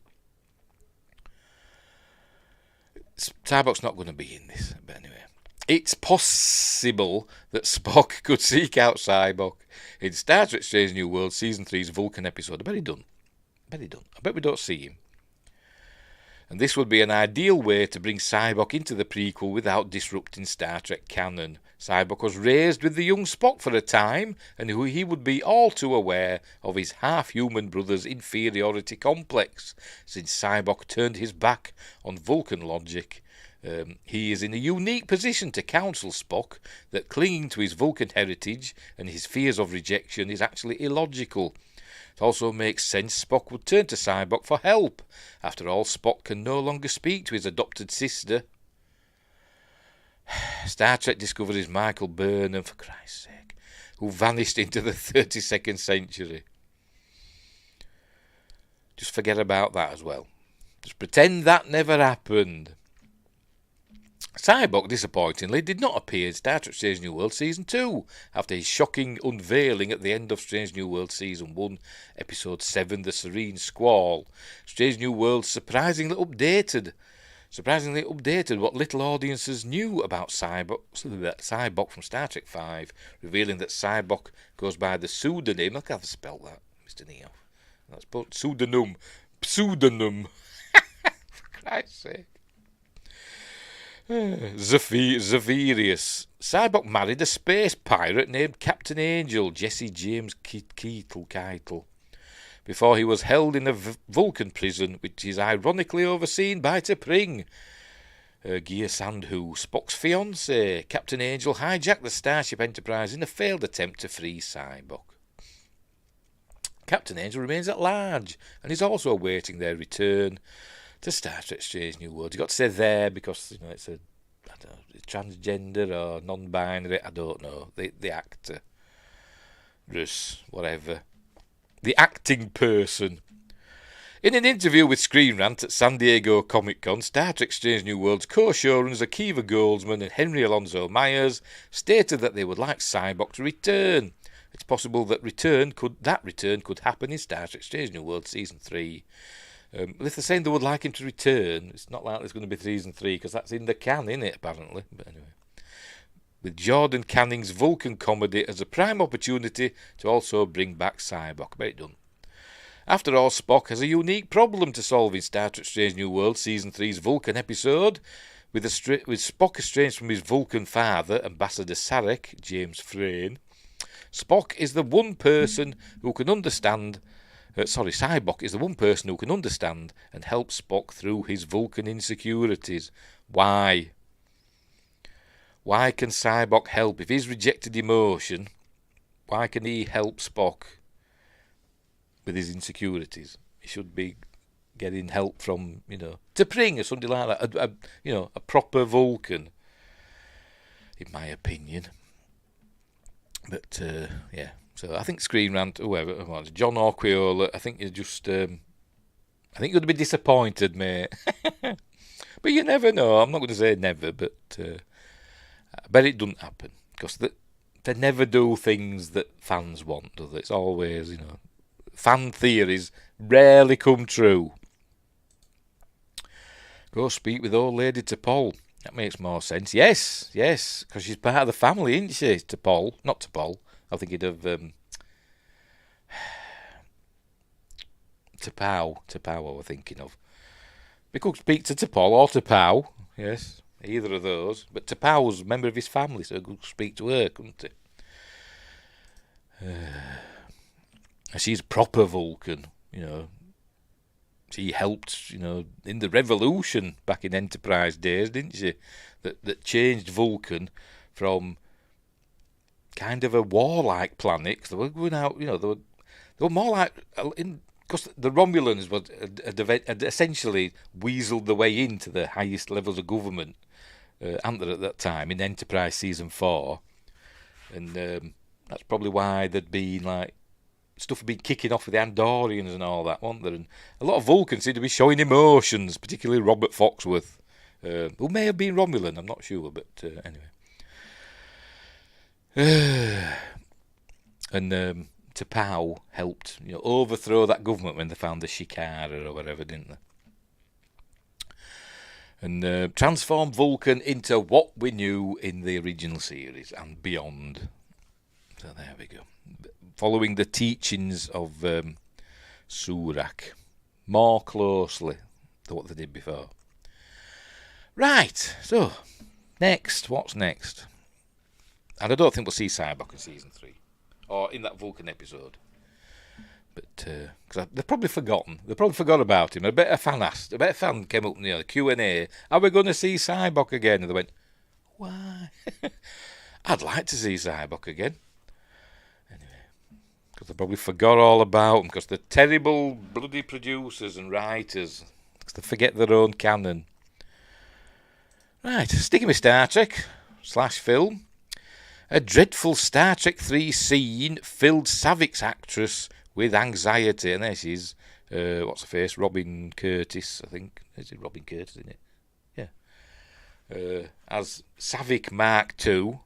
Sybok's not going to be in this, but anyway. It's possible that Spock could seek out Sybok in Star Trek Strange New World Season 3's Vulcan episode. I bet he done. I bet we don't see him. And this would be an ideal way to bring Sybok into the prequel without disrupting Star Trek canon. Sybok was raised with the young Spock for a time, and he would be all too aware of his half-human brother's inferiority complex. Since Sybok turned his back on Vulcan logic, he is in a unique position to counsel Spock that clinging to his Vulcan heritage and his fears of rejection is actually illogical. It also makes sense Spock would turn to Sybok for help. After all, Spock can no longer speak to his adopted sister. Star Trek Discovery's Michael Burnham, for Christ's sake, who vanished into the 32nd century. Just forget about that as well. Just pretend that never happened. Sybok, disappointingly, did not appear in Star Trek Strange New World Season 2, after his shocking unveiling at the end of Strange New World Season 1, Episode 7, The Serene Squall. Strange New World surprisingly updated surprisingly updated what little audiences knew about Sybok from Star Trek V, revealing that Sybok goes by the pseudonym. Look how they spell that, Mr. Neo. That's pseudonym. Pseudonym. For Christ's sake. Zavirius. Sybok married a space pirate named Captain Angel, Jesse James Keitel, before he was held in a Vulcan prison, which is ironically overseen by T'Pring, Gia Sandhu, Spock's fiancée. Captain Angel hijacked the Starship Enterprise in a failed attempt to free Sybok. Captain Angel remains at large and is also awaiting their return to Star Trek Strange New Worlds. You've got to say there because it's a transgender or non-binary. I don't know. The actor, whatever, the acting person. In an interview with Screen Rant at San Diego Comic-Con, Star Trek Strange New Worlds co-showrunners Akiva Goldsman and Henry Alonso Myers stated that they would like Sybok to return. It's possible that return could happen in Star Trek Strange New Worlds Season 3. If they're saying they would like him to return, it's not like there's going to be Season 3, because that's in the can, isn't it, apparently? But anyway. With Jordan Canning's Vulcan comedy as a prime opportunity to also bring back Sybok. Very done. After all, Spock has a unique problem to solve in Star Trek Strange New Worlds Season 3's Vulcan episode. With Spock estranged from his Vulcan father, Ambassador Sarek, James Frayne, Spock is the one person who can understand... Sybok is the one person who can understand and help Spock through his Vulcan insecurities. Why? Why can Sybok help? If he's rejected emotion, why can he help Spock with his insecurities? He should be getting help from, T'Pring or something like that. A proper Vulcan, in my opinion. But, yeah. So I think Screen Rant, whoever, John Orquiola, I think you're just, I think you're going to be disappointed, mate. But you never know. I'm not going to say never, but I bet it doesn't happen. Because they never do things that fans want, do they? It's always, fan theories rarely come true. Go speak with old lady T'Pol. That makes more sense. Yes, because she's part of the family, isn't she? T'Pol, not T'Pol. I'm thinking of T'Pau I was thinking of. We could speak to T'Pol or T'Pau, yes, either of those. But T'Pau's a member of his family, so we could speak to her, couldn't it? She's proper Vulcan, She helped, in the revolution back in Enterprise days, didn't she? That changed Vulcan from kind of a warlike planet. They were going out, they were more like, because the Romulans had essentially weaseled their way into the highest levels of government, at that time in Enterprise Season 4, and that's probably why there'd been stuff had been kicking off with the Andorians and all that, wasn't there? And a lot of Vulcans seem to be showing emotions, particularly Robert Foxworth, who may have been Romulan, I'm not sure, but anyway. And T'Pau helped, overthrow that government when they found the Shikara or whatever, didn't they? And transform Vulcan into what we knew in the original series and beyond. So there we go. Following the teachings of Surak more closely than what they did before. Right, so what's next? And I don't think we'll see Sybok in Season 3 or in that Vulcan episode. But because they've probably forgotten. They probably forgot about him. I bet a fan came up in the Q&A, are we going to see Sybok again? And they went, why? I'd like to see Sybok again. Anyway, because they probably forgot all about him, because they're terrible bloody producers and writers, because they forget their own canon. Right, sticking with Star Trek / film. A dreadful Star Trek 3 scene filled Saavik's actress with anxiety. And there she is. What's her face? Robin Curtis, I think. Is it Robin Curtis, isn't it? Yeah. As Saavik Mark II.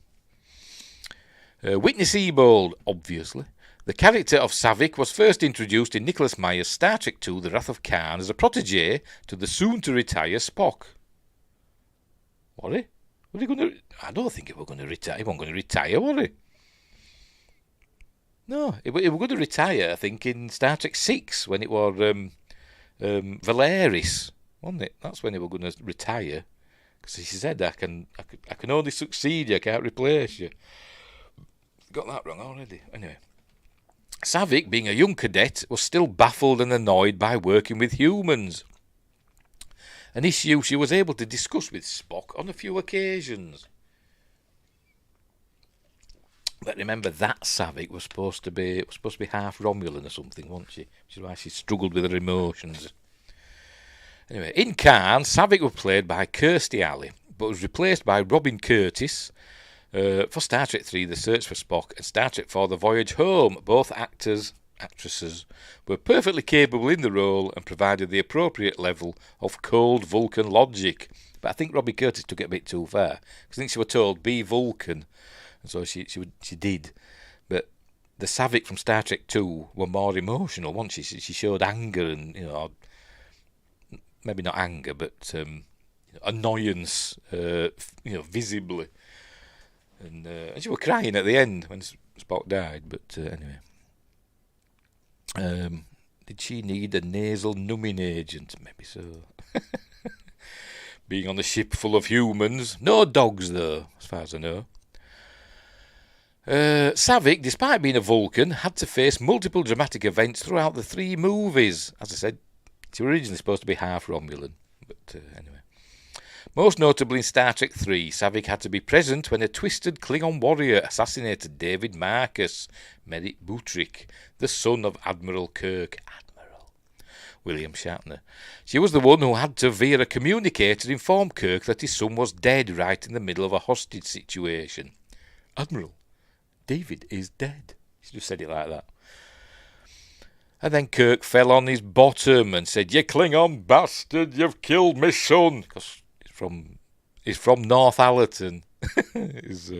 Whitney Seibold, obviously. The character of Saavik was first introduced in Nicholas Meyer's Star Trek II The Wrath of Khan as a protégé to the soon-to-retire Spock. Was he? Was he going to? I don't think he was going to retire. He wasn't going to retire, was he? No, he was going to retire, I think, in Star Trek 6 when it was Valeris, wasn't it? That's when he was going to retire. Because he said, I can only succeed you, I can't replace you. Got that wrong already. Anyway. Saavik, being a young cadet, was still baffled and annoyed by working with humans. An issue she was able to discuss with Spock on a few occasions. But remember, that Saavik was supposed to be half Romulan or something, wasn't she? Which is why she struggled with her emotions. Anyway, in Khan, Saavik was played by Kirstie Alley, but was replaced by Robin Curtis for Star Trek 3, The Search for Spock, and Star Trek 4, The Voyage Home. Both actresses were perfectly capable in the role and provided the appropriate level of cold Vulcan logic. But I think Robin Curtis took it a bit too far. I think she was told, be Vulcan. And so she did. But the Saavik from Star Trek 2 were more emotional, wasn't she? She showed anger and, maybe not anger, but annoyance, visibly. And she was crying at the end when Spock died. But anyway. Did she need a nasal numbing agent? Maybe so. Being on a ship full of humans. No dogs, though, as far as I know. Saavik, despite being a Vulcan, had to face multiple dramatic events throughout the 3 movies. As I said, she was originally supposed to be half Romulan, but anyway. Most notably in Star Trek 3, Saavik had to be present when a twisted Klingon warrior assassinated David Marcus, Merritt Butrick, the son of Admiral Kirk. William Shatner. She was the one who had to, via a communicator, inform Kirk that his son was dead right in the middle of a hostage situation. Admiral, David is dead. She just said it like that. And then Kirk fell on his bottom and said, "You Klingon bastard, you've killed my son." Because he's from North Allerton, is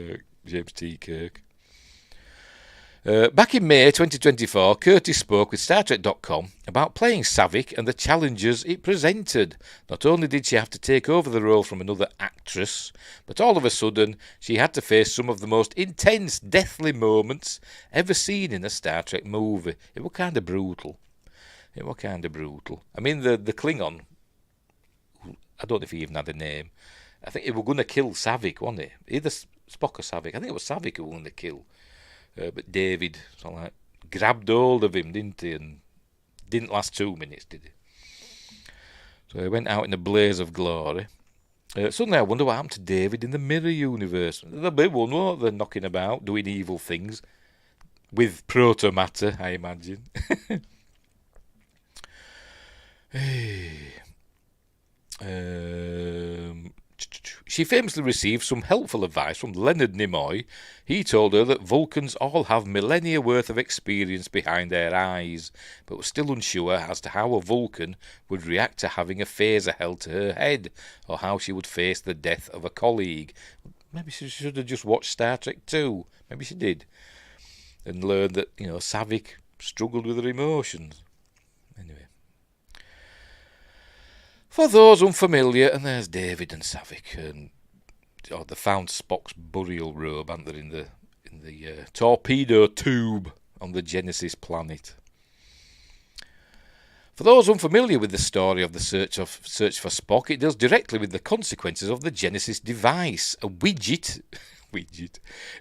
James T. Kirk. Back in May 2024, Curtis spoke with StarTrek.com about playing Saavik and the challenges it presented. Not only did she have to take over the role from another actress, but all of a sudden she had to face some of the most intense, deathly moments ever seen in a Star Trek movie. It was kind of brutal. I mean, the Klingon, I don't know if he even had a name. I think he was going to kill Saavik, wasn't it? Either Spock or Saavik. I think it was Saavik who was going to kill. But David grabbed hold of him, didn't he? And didn't last 2 minutes, did he? So he went out in a blaze of glory. Suddenly I wonder what happened to David in the Mirror universe. The big one, weren't they, knocking about, doing evil things. With proto-matter, I imagine. She famously received some helpful advice from Leonard Nimoy. He told her that Vulcans all have millennia worth of experience behind their eyes, but was still unsure as to how a Vulcan would react to having a phaser held to her head, or how she would face the death of a colleague. Maybe she should have just watched Star Trek 2. Maybe she did. And learned that, Saavik struggled with her emotions. Anyway. For those unfamiliar, and there's David and Saavik, and they found Spock's burial robe, aren't they, in the torpedo tube on the Genesis planet. For those unfamiliar with the story of the search for Spock, it deals directly with the consequences of the Genesis device, a widget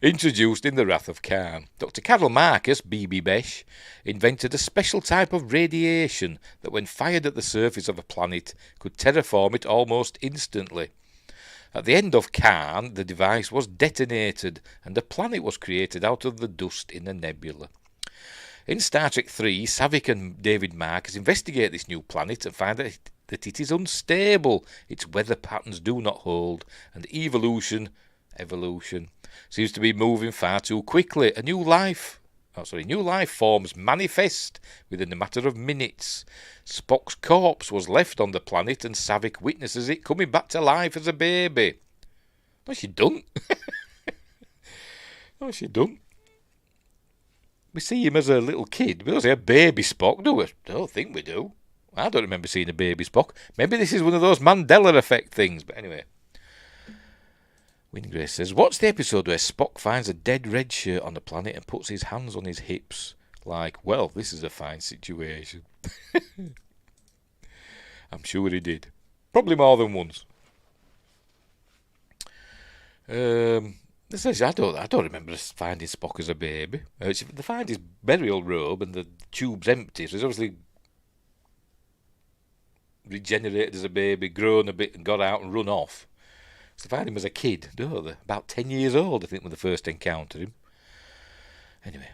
introduced in The Wrath of Khan. Dr. Carol Marcus, B.B. Besh, invented a special type of radiation that when fired at the surface of a planet could terraform it almost instantly. At the end of Khan, the device was detonated and a planet was created out of the dust in a nebula. In Star Trek 3, Saavik and David Marcus investigate this new planet and find that it is unstable, its weather patterns do not hold, and evolution seems to be moving far too quickly. New life forms manifest within a matter of minutes. Spock's corpse was left on the planet and Saavik witnesses it coming back to life as a baby. No, she don't. We see him as a little kid. We don't see a baby Spock, do we? I don't think we do. I don't remember seeing a baby Spock. Maybe this is one of those Mandela effect things, but anyway. Wingrace says, what's the episode where Spock finds a dead red shirt on the planet and puts his hands on his hips? Like, well, this is a fine situation. I'm sure he did. Probably more than once. This says, I don't remember finding Spock as a baby. They find his burial robe and the tube's empty, so he's obviously regenerated as a baby, grown a bit and got out and run off. So they find him as a kid, don't they? About 10 years old, I think, when they first encountered him. Anyway.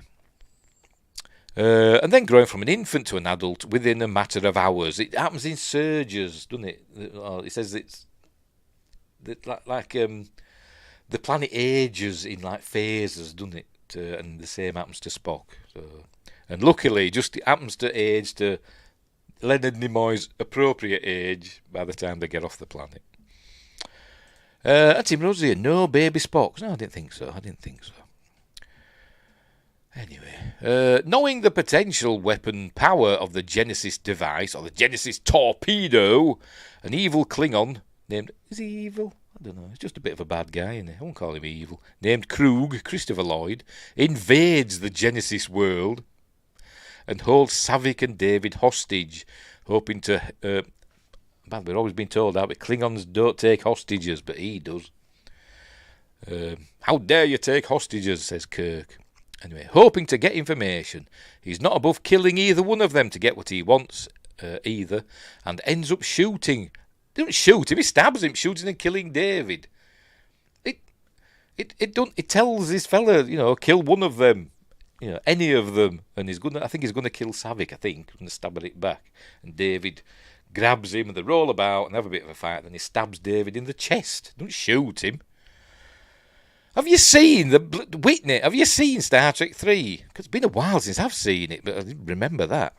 And then growing from an infant to an adult within a matter of hours. It happens in surges, doesn't it? It says it's like the planet ages in like phases, doesn't it? And the same happens to Spock. So, and luckily, just it happens to age to Leonard Nimoy's appropriate age by the time they get off the planet. Tim Rosier, no baby Spocks. No, I didn't think so. Anyway, knowing the potential weapon power of the Genesis device, or the Genesis torpedo, an evil Klingon named... Is he evil? I don't know. He's just a bit of a bad guy, isn't he? I won't call him evil. Named Krug, Christopher Lloyd, invades the Genesis world and holds Saavik and David hostage, hoping to... Man, we're always being told that Klingons don't take hostages, but he does. How dare you take hostages, says Kirk. Anyway, hoping to get information. He's not above killing either one of them to get what he wants, either, and ends up shooting. He doesn't shoot him, he stabs him, shooting and killing David. It tells this fella, kill one of them, any of them, and I think he's gonna kill Saavik, and stab at it back. And David grabs him and they roll about and have a bit of a fight, then he stabs David in the chest. Don't shoot him. Have you seen Whitney? Have you seen Star Trek 3? Because it's been a while since I've seen it, but I didn't remember that.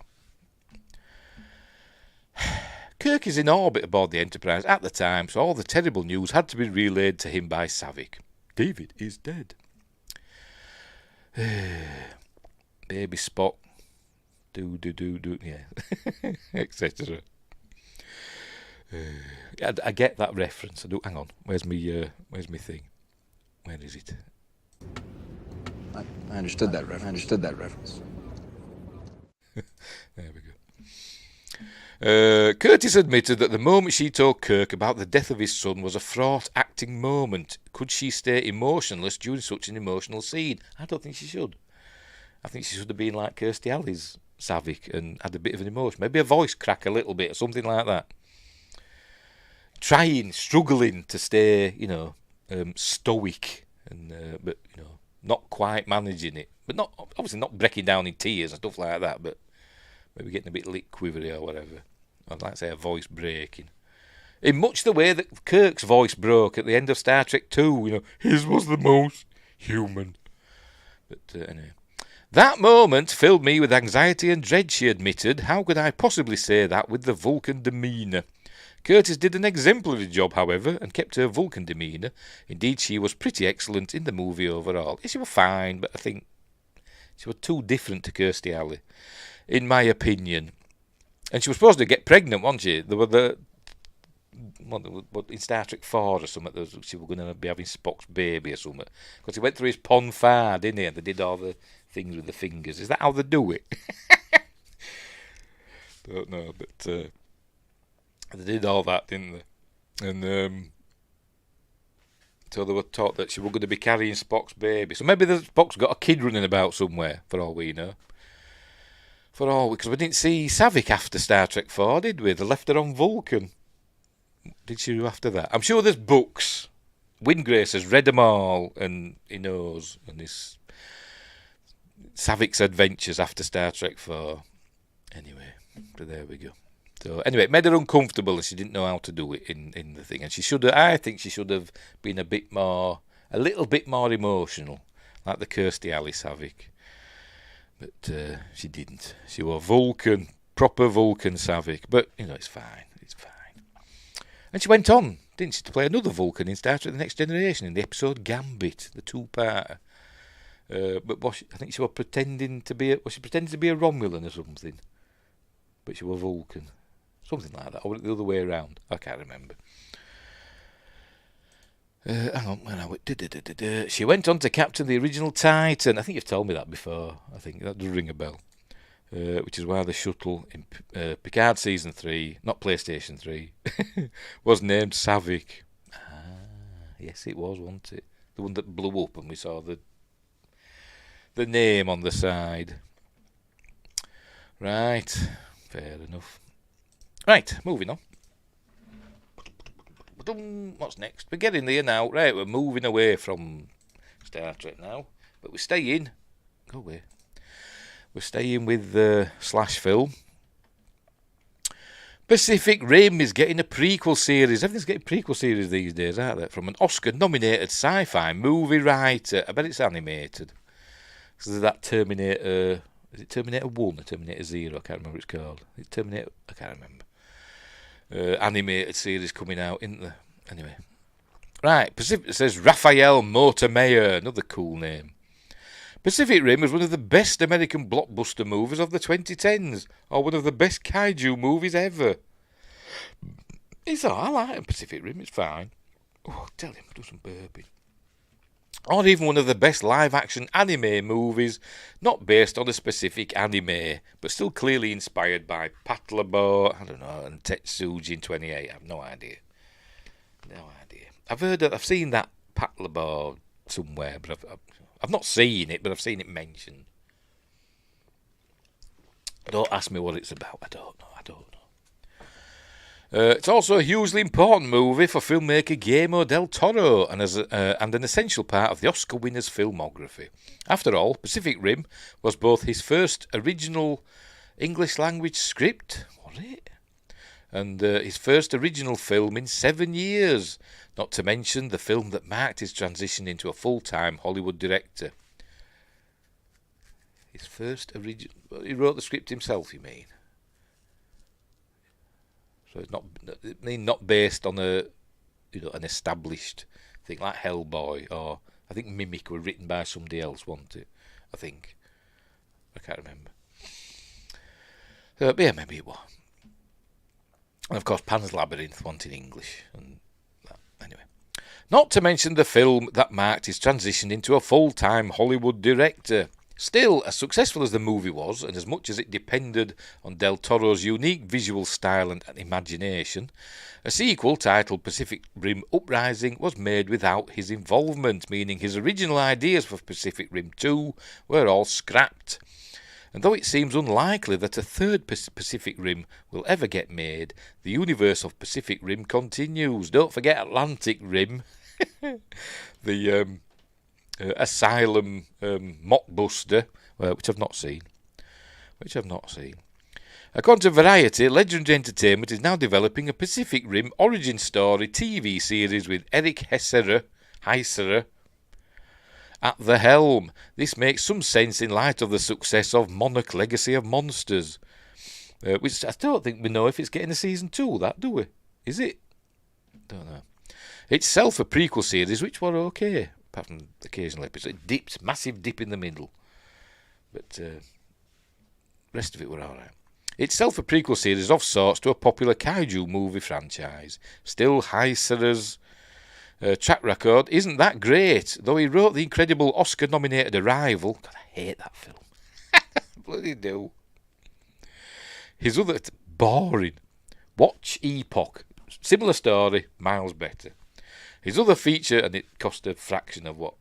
Kirk is in orbit aboard the Enterprise at the time, so all the terrible news had to be relayed to him by Saavik. David is dead. Baby Spock. Do, yeah. Etc. I get that reference. I do. Hang on. Where's me thing? Where is it? I understood that reference. There we go. Curtis admitted that the moment she told Kirk about the death of his son was a fraught acting moment. Could she stay emotionless during such an emotional scene? I don't think she should. I think she should have been like Kirstie Alley's Saavik and had a bit of an emotion. Maybe a voice crack a little bit or something like that. Struggling to stay, stoic, and but not quite managing it, but not obviously not breaking down in tears and stuff like that, but maybe getting a bit lip quivery or whatever. I'd like to say a voice breaking, in much the way that Kirk's voice broke at the end of Star Trek 2. His was the most human. But anyway, that moment filled me with anxiety and dread. She admitted, "How could I possibly say that with the Vulcan demeanour?" Curtis did an exemplary job, however, and kept her Vulcan demeanour. Indeed, she was pretty excellent in the movie overall. She was fine, but I think she was too different to Kirstie Alley, in my opinion. And she was supposed to get pregnant, wasn't she? There were in Star Trek 4 or something, she was going to be having Spock's baby or something. Because he went through his pon farr, didn't he? And they did all the things with the fingers. Is that how they do it? Don't know, but... they did all that, didn't they? And so they were taught that she was going to be carrying Spock's baby. So maybe Spock's got a kid running about somewhere, for all we know. Because we didn't see Saavik after Star Trek 4, did we? They left her on Vulcan. Did she do after that? I'm sure there's books. Wingrace has read them all, and he knows. And this Saavik's adventures after Star Trek 4. Anyway, so there we go. So anyway, it made her uncomfortable and she didn't know how to do it in the thing. And I think she should have been a little bit more emotional, like the Kirstie Alley Saavik. But she didn't. She was Vulcan, proper Vulcan Saavik. But, it's fine. And she went on, didn't she, to play another Vulcan in Star Trek The Next Generation in the episode Gambit, the two-parter. But I think she was pretending to be a Romulan or something. But she was Vulcan. Something like that, or the other way around. I can't remember. Hang on, where are we? She went on to captain the original Titan. I think you've told me that before. I think that does ring a bell. Which is why the shuttle in Picard Season 3, not PlayStation 3, was named Saavik. Yes, it was, wasn't it? The one that blew up and we saw the name on the side. Right, fair enough. Right, moving on. What's next? We're getting there now. Right, we're moving away from Star Trek now. But we're staying. Go away. We're staying with the slash film. Pacific Rim is getting a prequel series. Everything's getting prequel series these days, aren't they? From an Oscar-nominated sci-fi movie writer. I bet it's animated. So there's that Terminator... Is it Terminator 1 or Terminator 0? I can't remember what it's called. It's Terminator... I can't remember. Animated series coming out, isn't there? Anyway. Right, Pacific says Raphael Motormeyer, another cool name. Pacific Rim was one of the best American blockbuster movies of the 2010s, or one of the best kaiju movies ever. It's all right, I like Pacific Rim, it's fine. Oh, tell him, do some burping. Or even one of the best live-action anime movies, not based on a specific anime, but still clearly inspired by Patlabor, I don't know, and Tetsuji in 28. I have no idea. No idea. I've seen that Patlabor somewhere, but I've not seen it, but I've seen it mentioned. Don't ask me what it's about. I don't know. It's also a hugely important movie for filmmaker Guillermo del Toro and an essential part of the Oscar winner's filmography. After all, Pacific Rim was both his first original English-language script, was it? And his first original film in 7 years, not to mention the film that marked his transition into a full-time Hollywood director. His first original... He wrote the script himself, you mean? So it's not based on an established thing like Hellboy, or I think Mimic were written by somebody else, wasn't it? I think. I can't remember. But yeah, maybe it was. And of course, Pan's Labyrinth wanted English. And that. Anyway. Not to mention the film that marked his transition into a full-time Hollywood director. Still, as successful as the movie was, and as much as it depended on Del Toro's unique visual style and imagination, a sequel titled Pacific Rim Uprising was made without his involvement, meaning his original ideas for Pacific Rim 2 were all scrapped. And though it seems unlikely that a third Pacific Rim will ever get made, the universe of Pacific Rim continues. Don't forget Atlantic Rim, the Asylum mockbuster, which I've not seen. According to Variety, Legendary Entertainment is now developing a Pacific Rim origin story TV series with Eric Heisserer at the helm. This makes some sense in light of the success of Monarch Legacy of Monsters, which I don't think we know if it's getting a season 2, that, do we? Is it? Don't know. Itself a prequel series, which were okay, apart from the occasional episode. It dipped, massive dip in the middle. But rest of it were alright. Itself a prequel series of sorts to a popular kaiju movie franchise. Still, Heisserer's track record isn't that great, though he wrote the incredible Oscar-nominated Arrival. God, I hate that film. Bloody do. His other... boring. Watch Epoch. Similar story, miles better. His other feature, and it cost a fraction of what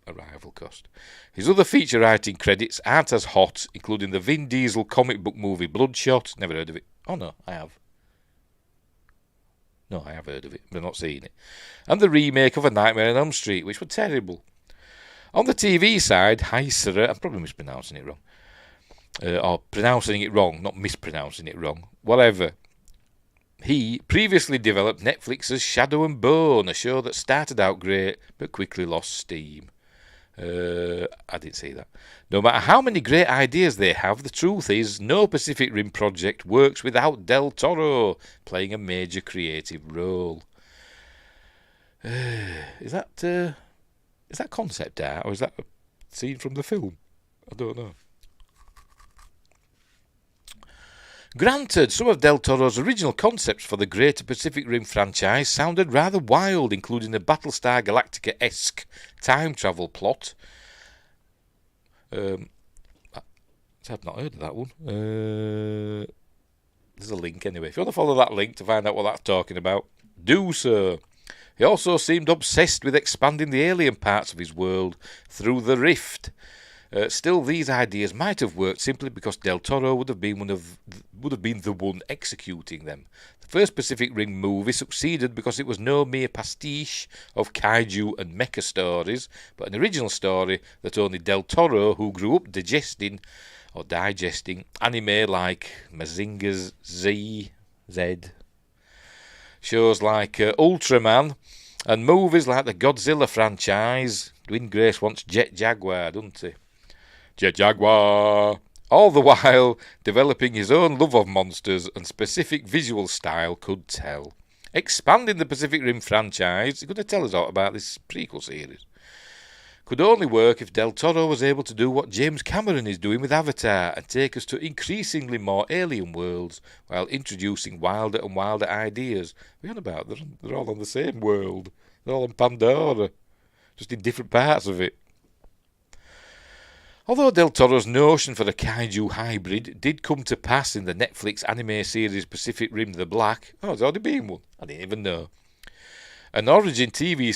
Arrival cost. His other feature writing credits aren't as hot, including the Vin Diesel comic book movie Bloodshot. Never heard of it. Oh no, I have. No, I have heard of it, but I've not seen it. And the remake of A Nightmare on Elm Street, which were terrible. On the TV side, Heisserer, I'm probably mispronouncing it wrong. Or pronouncing it wrong, not mispronouncing it wrong. Whatever. He previously developed Netflix's Shadow and Bone, a show that started out great but quickly lost steam. I didn't see that. No matter how many great ideas they have, the truth is no Pacific Rim project works without Del Toro playing a major creative role. Is that concept art, or is that a scene from the film? I don't know. Granted, some of Del Toro's original concepts for the Greater Pacific Rim franchise sounded rather wild, including a Battlestar Galactica-esque time travel plot. I've not heard of that one. There's a link anyway. If you want to follow that link to find out what that's talking about, do so. He also seemed obsessed with expanding the alien parts of his world through the rift. Still, these ideas might have worked simply because Del Toro would have been the one executing them. The first Pacific Rim movie succeeded because it was no mere pastiche of kaiju and mecha stories, but an original story that only Del Toro, who grew up digesting anime like Mazinger Z, shows like Ultraman, and movies like the Godzilla franchise. Dwayne Grace wants Jet Jaguar, doesn't he? Jet Jaguar! All the while developing his own love of monsters and specific visual style could tell. Expanding the Pacific Rim franchise, you're going to tell us all about this prequel series, could only work if Del Toro was able to do what James Cameron is doing with Avatar and take us to increasingly more alien worlds while introducing wilder and wilder ideas. What are you on about? They're all on the same world. They're all on Pandora, just in different parts of it. Although Del Toro's notion for a kaiju hybrid did come to pass in the Netflix anime series Pacific Rim the Black, there's already been one, I didn't even know. An origin TV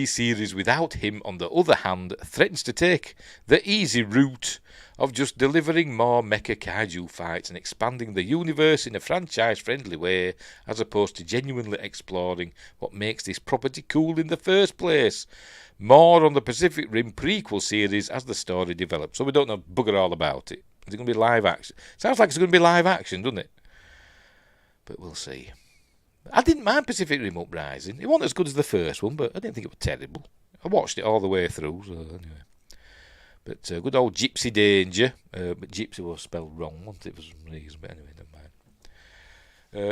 series without him, on the other hand, threatens to take the easy route of just delivering more mecha kaiju fights and expanding the universe in a franchise-friendly way, as opposed to genuinely exploring what makes this property cool in the first place. More on the Pacific Rim prequel series as the story develops. So we don't know bugger all about it. Is it going to be live action? Sounds like it's going to be live action, doesn't it? But we'll see. I didn't mind Pacific Rim Uprising. It wasn't as good as the first one, but I didn't think it was terrible. I watched it all the way through, so anyway. But good old Gypsy Danger. But Gypsy was spelled wrong, wasn't it, for some reason? But anyway, never mind.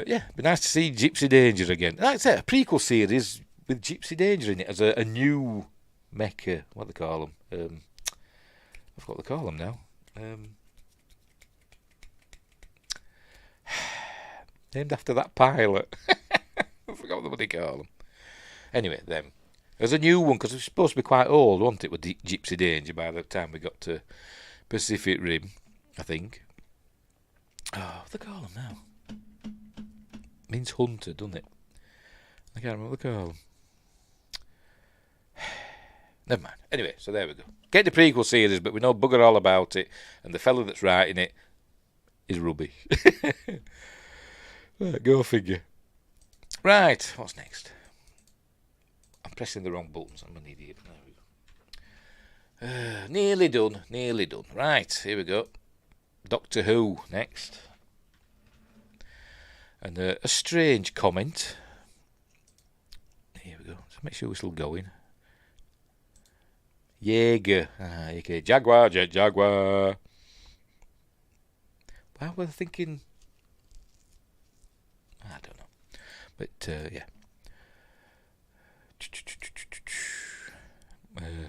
Yeah, it'd be nice to see Gypsy Danger again. Like I said, a prequel series with Gypsy Danger in it as a new mecha. What do they call them? I forgot what they call them now. Named after that pilot. I forgot what they call them. Anyway, them. There's a new one, because it's supposed to be quite old, wasn't it, with Gypsy Danger by the time we got to Pacific Rim, I think. What do they call them now? Means hunter, doesn't it? I can't remember what they call them. Never mind. Anyway, so there we go. Get the prequel series, but we know bugger all about it, and the fella that's writing it is rubbish. Go figure. Right, what's next? I'm pressing the wrong buttons. I'm an idiot. There we go. Nearly done. Right, here we go. Doctor Who next. And a strange comment. Here we go. So make sure we're still going. Jaeger. Okay. Jaguar, Jet Jaguar. Well, we're thinking... I don't know. But, yeah.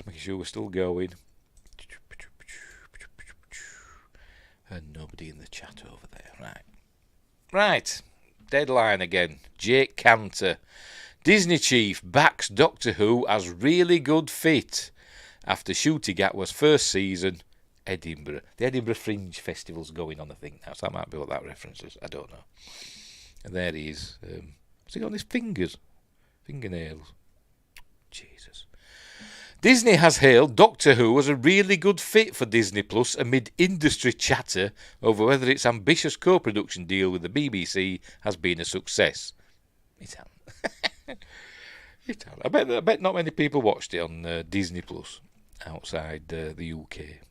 Making sure we're still going. And nobody in the chat over there. Right. Deadline again. Jake Cantor. Disney chief backs Doctor Who as really good fit after shooting Gatwa's first season, Edinburgh. The Edinburgh Fringe Festival's going on, I think. Now, so that might be what that reference is. I don't know. And there he is. Has he got on his fingers? Fingernails. Jesus. Disney has hailed Doctor Who as a really good fit for Disney Plus amid industry chatter over whether its ambitious co-production deal with the BBC has been a success. It hasn't. It hasn't. I bet not many people watched it on Disney Plus outside the UK.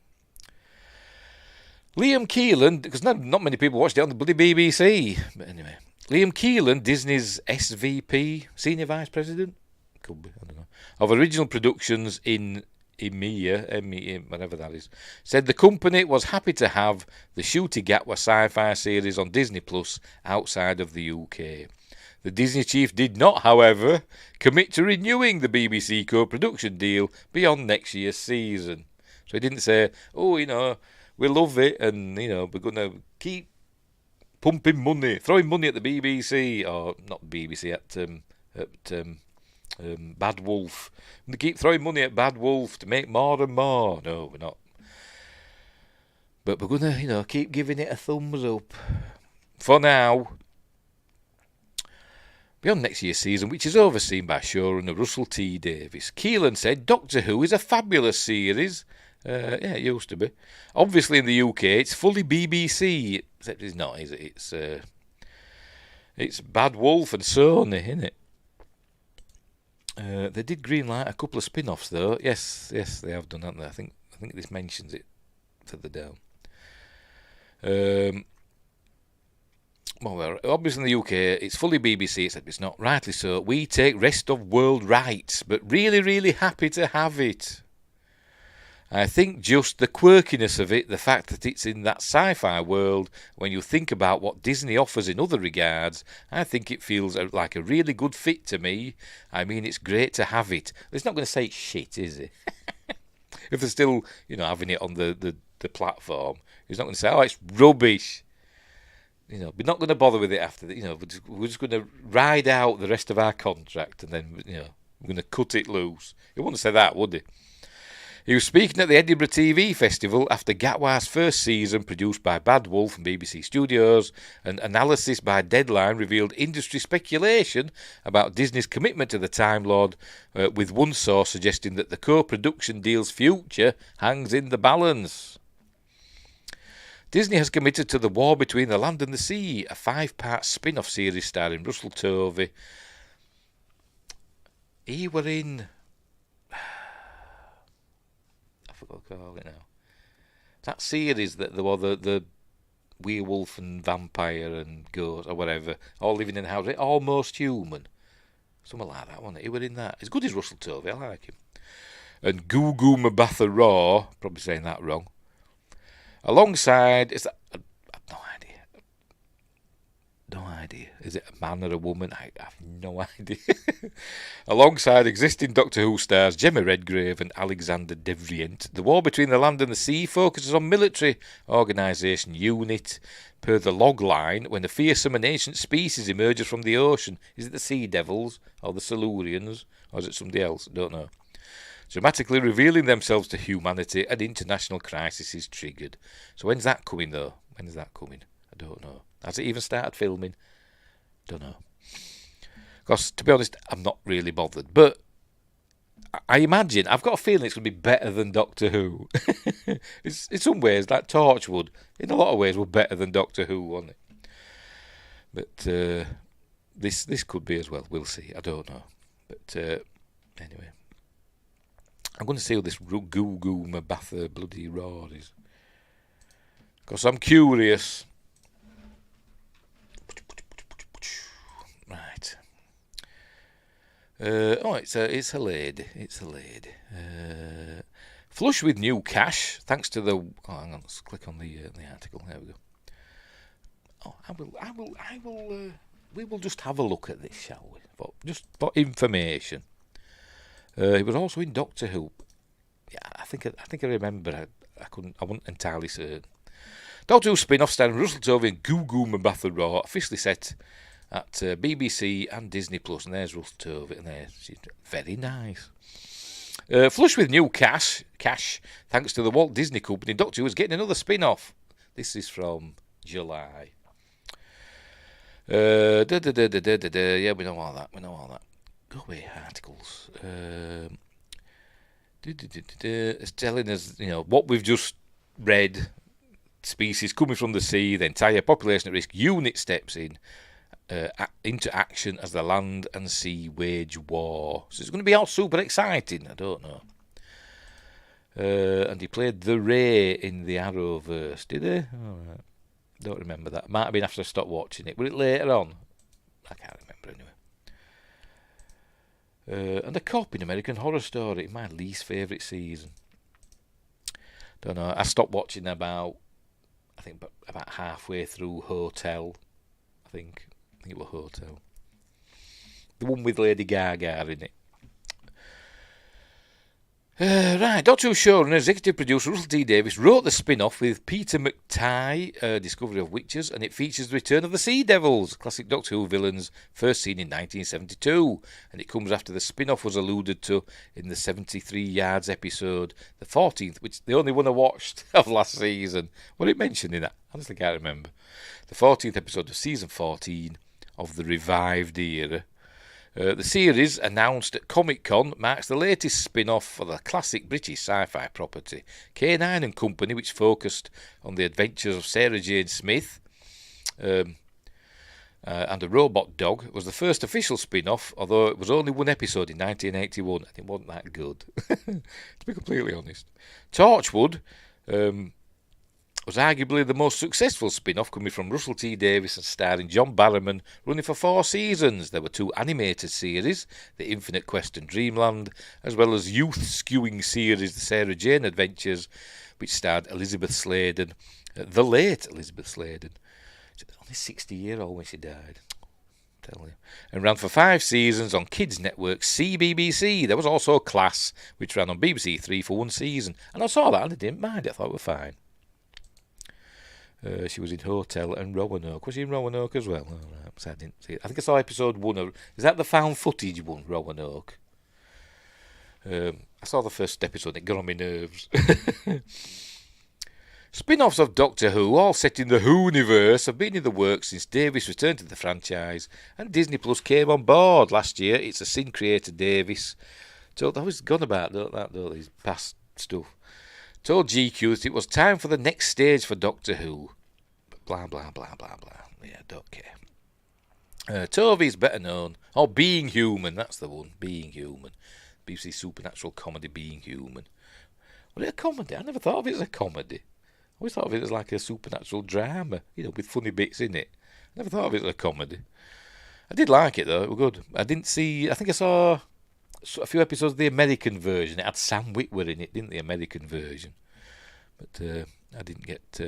Liam Keelan, because not many people watched it on the bloody BBC. But anyway, Liam Keelan, Disney's SVP, Senior Vice President, could be, I don't know, of original productions in EMEA, whatever that is, said the company was happy to have the Ncuti Gatwa Sci-Fi series on Disney Plus outside of the UK. The Disney chief did not, however, commit to renewing the BBC co-production deal beyond next year's season. So he didn't say, we love it and, we're going to keep pumping money, throwing money at the BBC, or not BBC, at Bad Wolf. They keep throwing money at Bad Wolf to make more and more. No, we're not. But we're gonna, keep giving it a thumbs up for now. Beyond next year's season, which is overseen by showrunner Russell T Davies, Keelan said Doctor Who is a fabulous series. Yeah, it used to be. Obviously, in the UK, it's fully BBC. Except it's not, is it? It's Bad Wolf and Sony, isn't it? They did greenlight a couple of spin-offs, though. Yes, they have done, haven't they? I think this mentions it further down. Well, obviously in the UK, it's fully BBC, except it's not. Rightly so. We take rest of world rights, but really, really happy to have it. I think just the quirkiness of it, the fact that it's in that sci-fi world, when you think about what Disney offers in other regards, I think it feels like a really good fit to me. I mean, it's great to have it. It's not going to say it's shit, is it? If they're still, having it on the platform, it's not going to say, oh, it's rubbish. We're not going to bother with it after that. We're just going to ride out the rest of our contract, and then, we're going to cut it loose. He wouldn't say that, would he? He was speaking at the Edinburgh TV Festival after Gatwa's first season, produced by Bad Wolf and BBC Studios, and analysis by Deadline revealed industry speculation about Disney's commitment to the Time Lord, with one source suggesting that the co-production deal's future hangs in the balance. Disney has committed to The War Between the Land and the Sea, a 5-part spin-off series starring Russell Tovey. He were in... I forgot what to call it now. That series that there were the werewolf and vampire and ghost or whatever, all living in a house, Almost Human. Something like that, wasn't it? He were in that. As good as Russell Tovey, I like him. And Goo Goo Mabatha Raw, probably saying that wrong. Alongside, I've no idea. Is it a man or a woman? I have no idea. Alongside existing Doctor Who stars Gemma Redgrave and Alexander Devrient, The War Between the Land and the Sea focuses on military organisation UNIT. Per the log line, when a fearsome and ancient species emerges from the ocean, is it the Sea Devils or the Silurians, or is it somebody else? I don't know. Dramatically revealing themselves to humanity, an international crisis is triggered. So when's that coming, though? When is that coming? I don't know. Has it even started filming? Don't know. Because, to be honest, I'm not really bothered. But I imagine, I've got a feeling it's going to be better than Doctor Who. It's, in some ways, like Torchwood, in a lot of ways, were better than Doctor Who, wasn't it? But this could be as well. We'll see. I don't know. But anyway. I'm going to see how this Goo Goo Mabatha bloody Raw is. Because I'm curious. Right. It's a lady. It's a lady. Flush with new cash, thanks to the... Oh, hang on, let's click on the article. There we go. Oh, we will just have a look at this, shall we? Just for information. He was also in Doctor Who. Yeah, I think I remember. I wasn't entirely certain. Doctor Who spin-off starring Russell Tovey and Goo Goo Mabatha Raw, officially set at BBC and Disney Plus. And there's Russell Tovey, and she's very nice. Flush with new cash, thanks to the Walt Disney Company. Doctor Who is getting another spin-off. This is from July. Yeah, we know all that. Go away, articles. It's telling us, what we've just read. Species coming from the sea, the entire population at risk. UNIT steps into action as the land and sea wage war. So it's going to be all super exciting. I don't know. And he played the Ray in the Arrowverse, did he? Oh, don't remember that. Might have been after I stopped watching it. Was it later on? I can't remember anyway. And a cop in American Horror Story, my least favourite season. Don't know. I stopped watching about halfway through Hotel. I think it was Hotel. The one with Lady Gaga in it. Right, Doctor Who showrunner, executive producer Russell T Davies wrote the spin-off with Peter McTighe, Discovery of Witches, and it features the return of the Sea Devils, classic Doctor Who villains, first seen in 1972, and it comes after the spin-off was alluded to in the 73 Yards episode, the 14th, which the only one I watched of last season. What did it mention in that? I honestly can't remember. The 14th episode of season 14 of the revived era. The series, announced at Comic-Con, marks the latest spin-off for the classic British sci-fi property, K9 and Company, which focused on the adventures of Sarah Jane Smith and a robot dog. It was the first official spin-off, although it was only one episode in 1981, and it wasn't that good, to be completely honest. Torchwood was arguably the most successful spin-off, coming from Russell T Davies and starring John Barrowman, running for 4 seasons. There were 2 animated series, The Infinite Quest and Dreamland, as well as youth-skewing series, The Sarah Jane Adventures, which starred Elizabeth Sladen, the late Elizabeth Sladen. She was only 60-year-old when she died. Tell you. And ran for 5 seasons on kids' network CBBC. There was also Class, which ran on BBC 3 for 1 season. And I saw that and I didn't mind it. I thought it was fine. She was in Hotel and Roanoke. Was she in Roanoke as well? Oh, right. So I didn't see it. I think I saw episode 1 of... Is that the found footage one, Roanoke? I saw the first episode. It got on my nerves. Spin-offs of Doctor Who, all set in the Who-universe, have been in the works since Davies returned to the franchise, and Disney Plus came on board last year. It's a sin creator, Davies. So I was gone about these past stuff. Told GQ that it was time for the next stage for Doctor Who. But blah, blah, blah, blah, blah. Yeah, don't care. Tovy's better known. Oh, Being Human, that's the one. Being Human. BBC supernatural comedy, Being Human. Was it a comedy? I never thought of it as a comedy. I always thought of it as like a supernatural drama, with funny bits in it. I never thought of it as a comedy. I did like it, though. It was good. I think I saw a few episodes of the American version. It had Sam Witwer in it, didn't the American version? But I didn't get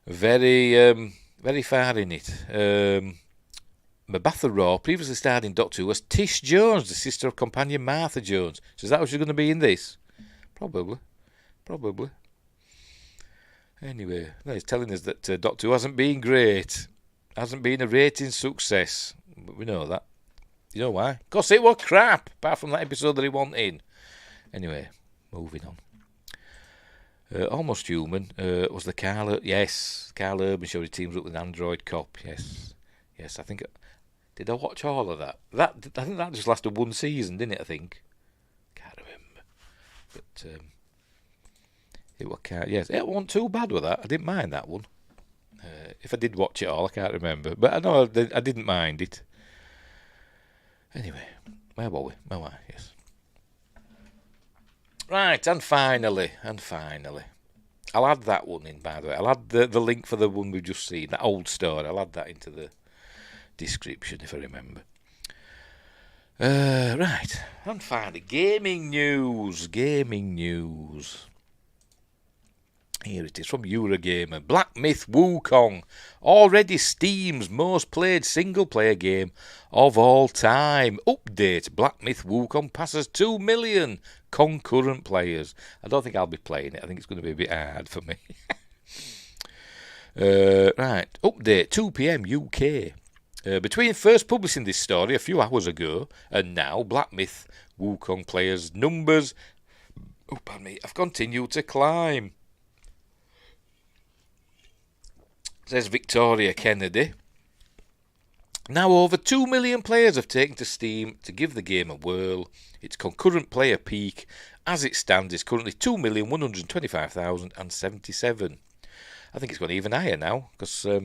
very far in it. Mabatha Raw previously starred in Doctor Who as Tish Jones, the sister of companion Martha Jones. So is that what she's going to be in this? Probably. Anyway, he's telling us that Doctor Who hasn't been great. Hasn't been a rating success. But we know that. You know why? Because it was crap, apart from that episode that he wasn't in. Anyway, moving on. Almost Human was the Carl Urban show. He teams up with an android cop. Yes, I think... Did I watch all of that? I think that just lasted 1 season, didn't it, I think? Can't remember. But it wasn't too bad with that. I didn't mind that one. If I did watch it all, I can't remember. But I know I didn't mind it. Anyway, where were we? Oh, yes. Right, and finally, I'll add that one in, by the way. I'll add the link for the one we've just seen, that old story. I'll add that into the description if I remember. Right, and finally, gaming news. Here it is from Eurogamer. Black Myth Wukong, already Steam's most played single-player game of all time. Update, Black Myth Wukong passes 2 million concurrent players. I don't think I'll be playing it. I think it's going to be a bit hard for me. Right, update, 2 p.m. UK. Between first publishing this story a few hours ago and now, Black Myth Wukong players' numbers have continued to climb. Says Victoria Kennedy. Now over 2 million players have taken to Steam to give the game a whirl. Its concurrent player peak, as it stands, is currently 2,125,077. I think it's gone even higher now, because I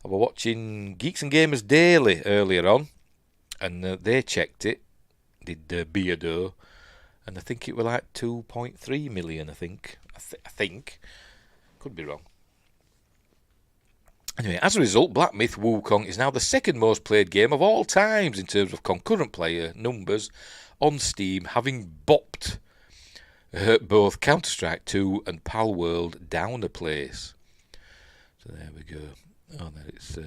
was watching Geeks and Gamers Daily earlier on, and they checked it, did Beardo, and I think it was like 2.3 million, I think. Could be wrong. Anyway, as a result, Black Myth Wukong is now the second most played game of all times in terms of concurrent player numbers on Steam, having bopped both Counter-Strike 2 and Pal World down a place. So there we go. Oh, there it's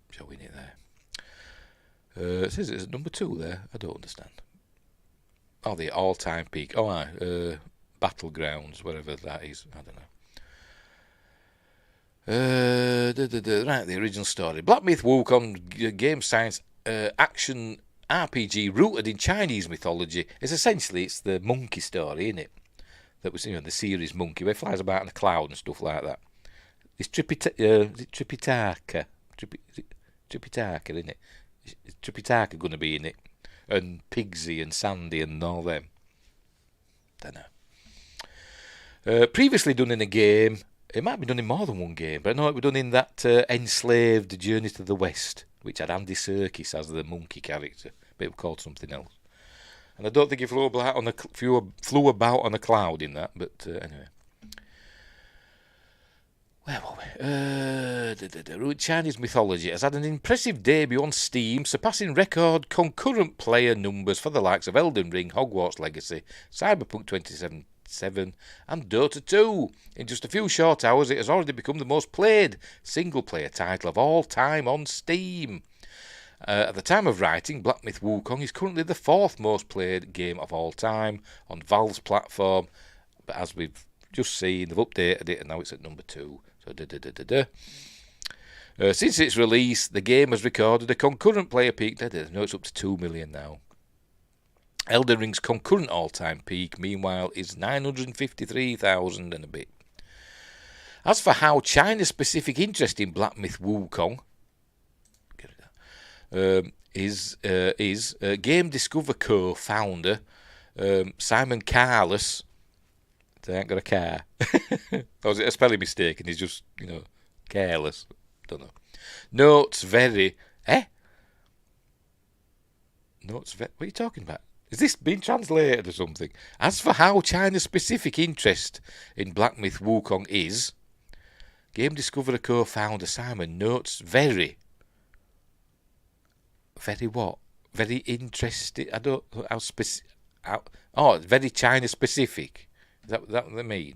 showing it there. It says it's number 2 there. I don't understand. Oh, the all-time peak. Oh, Battlegrounds, whatever that is. I don't know. Right, the original story. Black Myth Wukong game science action RPG rooted in Chinese mythology is essentially it's the monkey story, isn't it? That was the series Monkey, where it flies about in a cloud and stuff like that. It's Tripitaka. Tripitaka, isn't it? Is Tripitaka going to be in it? And Pigsy and Sandy and all them. Don't know. Previously done in a game. It might be done in more than one game, but I know it was done in that Enslaved Journey to the West, which had Andy Serkis as the monkey character, but it was called something else. And I don't think he flew about on a cloud in that, but anyway. Where were we? Chinese mythology has had an impressive debut on Steam, surpassing record concurrent player numbers for the likes of Elden Ring, Hogwarts Legacy, Cyberpunk 2077 and Dota 2. In just a few short hours, it has already become the most played single-player title of all time on Steam. At the time of writing, Black Myth Wukong is currently the 4th most played game of all time on Valve's platform, but as we've just seen, they've updated it and now it's at number 2. So since its release, the game has recorded a concurrent player peak. No, it's up to 2 million now. Elden Ring's concurrent all-time peak, meanwhile, is 953,000 and a bit. As for how China's specific interest in Black Myth Wukong is Game Discover co-founder Simon Carless. They ain't got a car. Or was it a spelling mistake and he's just, careless? Don't know. Notes very... Notes very... What are you talking about? Is this being translated or something? As for how China's specific interest in Black Myth Wukong is, Game Discoverer co-founder Simon notes very what? Very interested. I don't know how specific. Very China specific. Is that what they mean?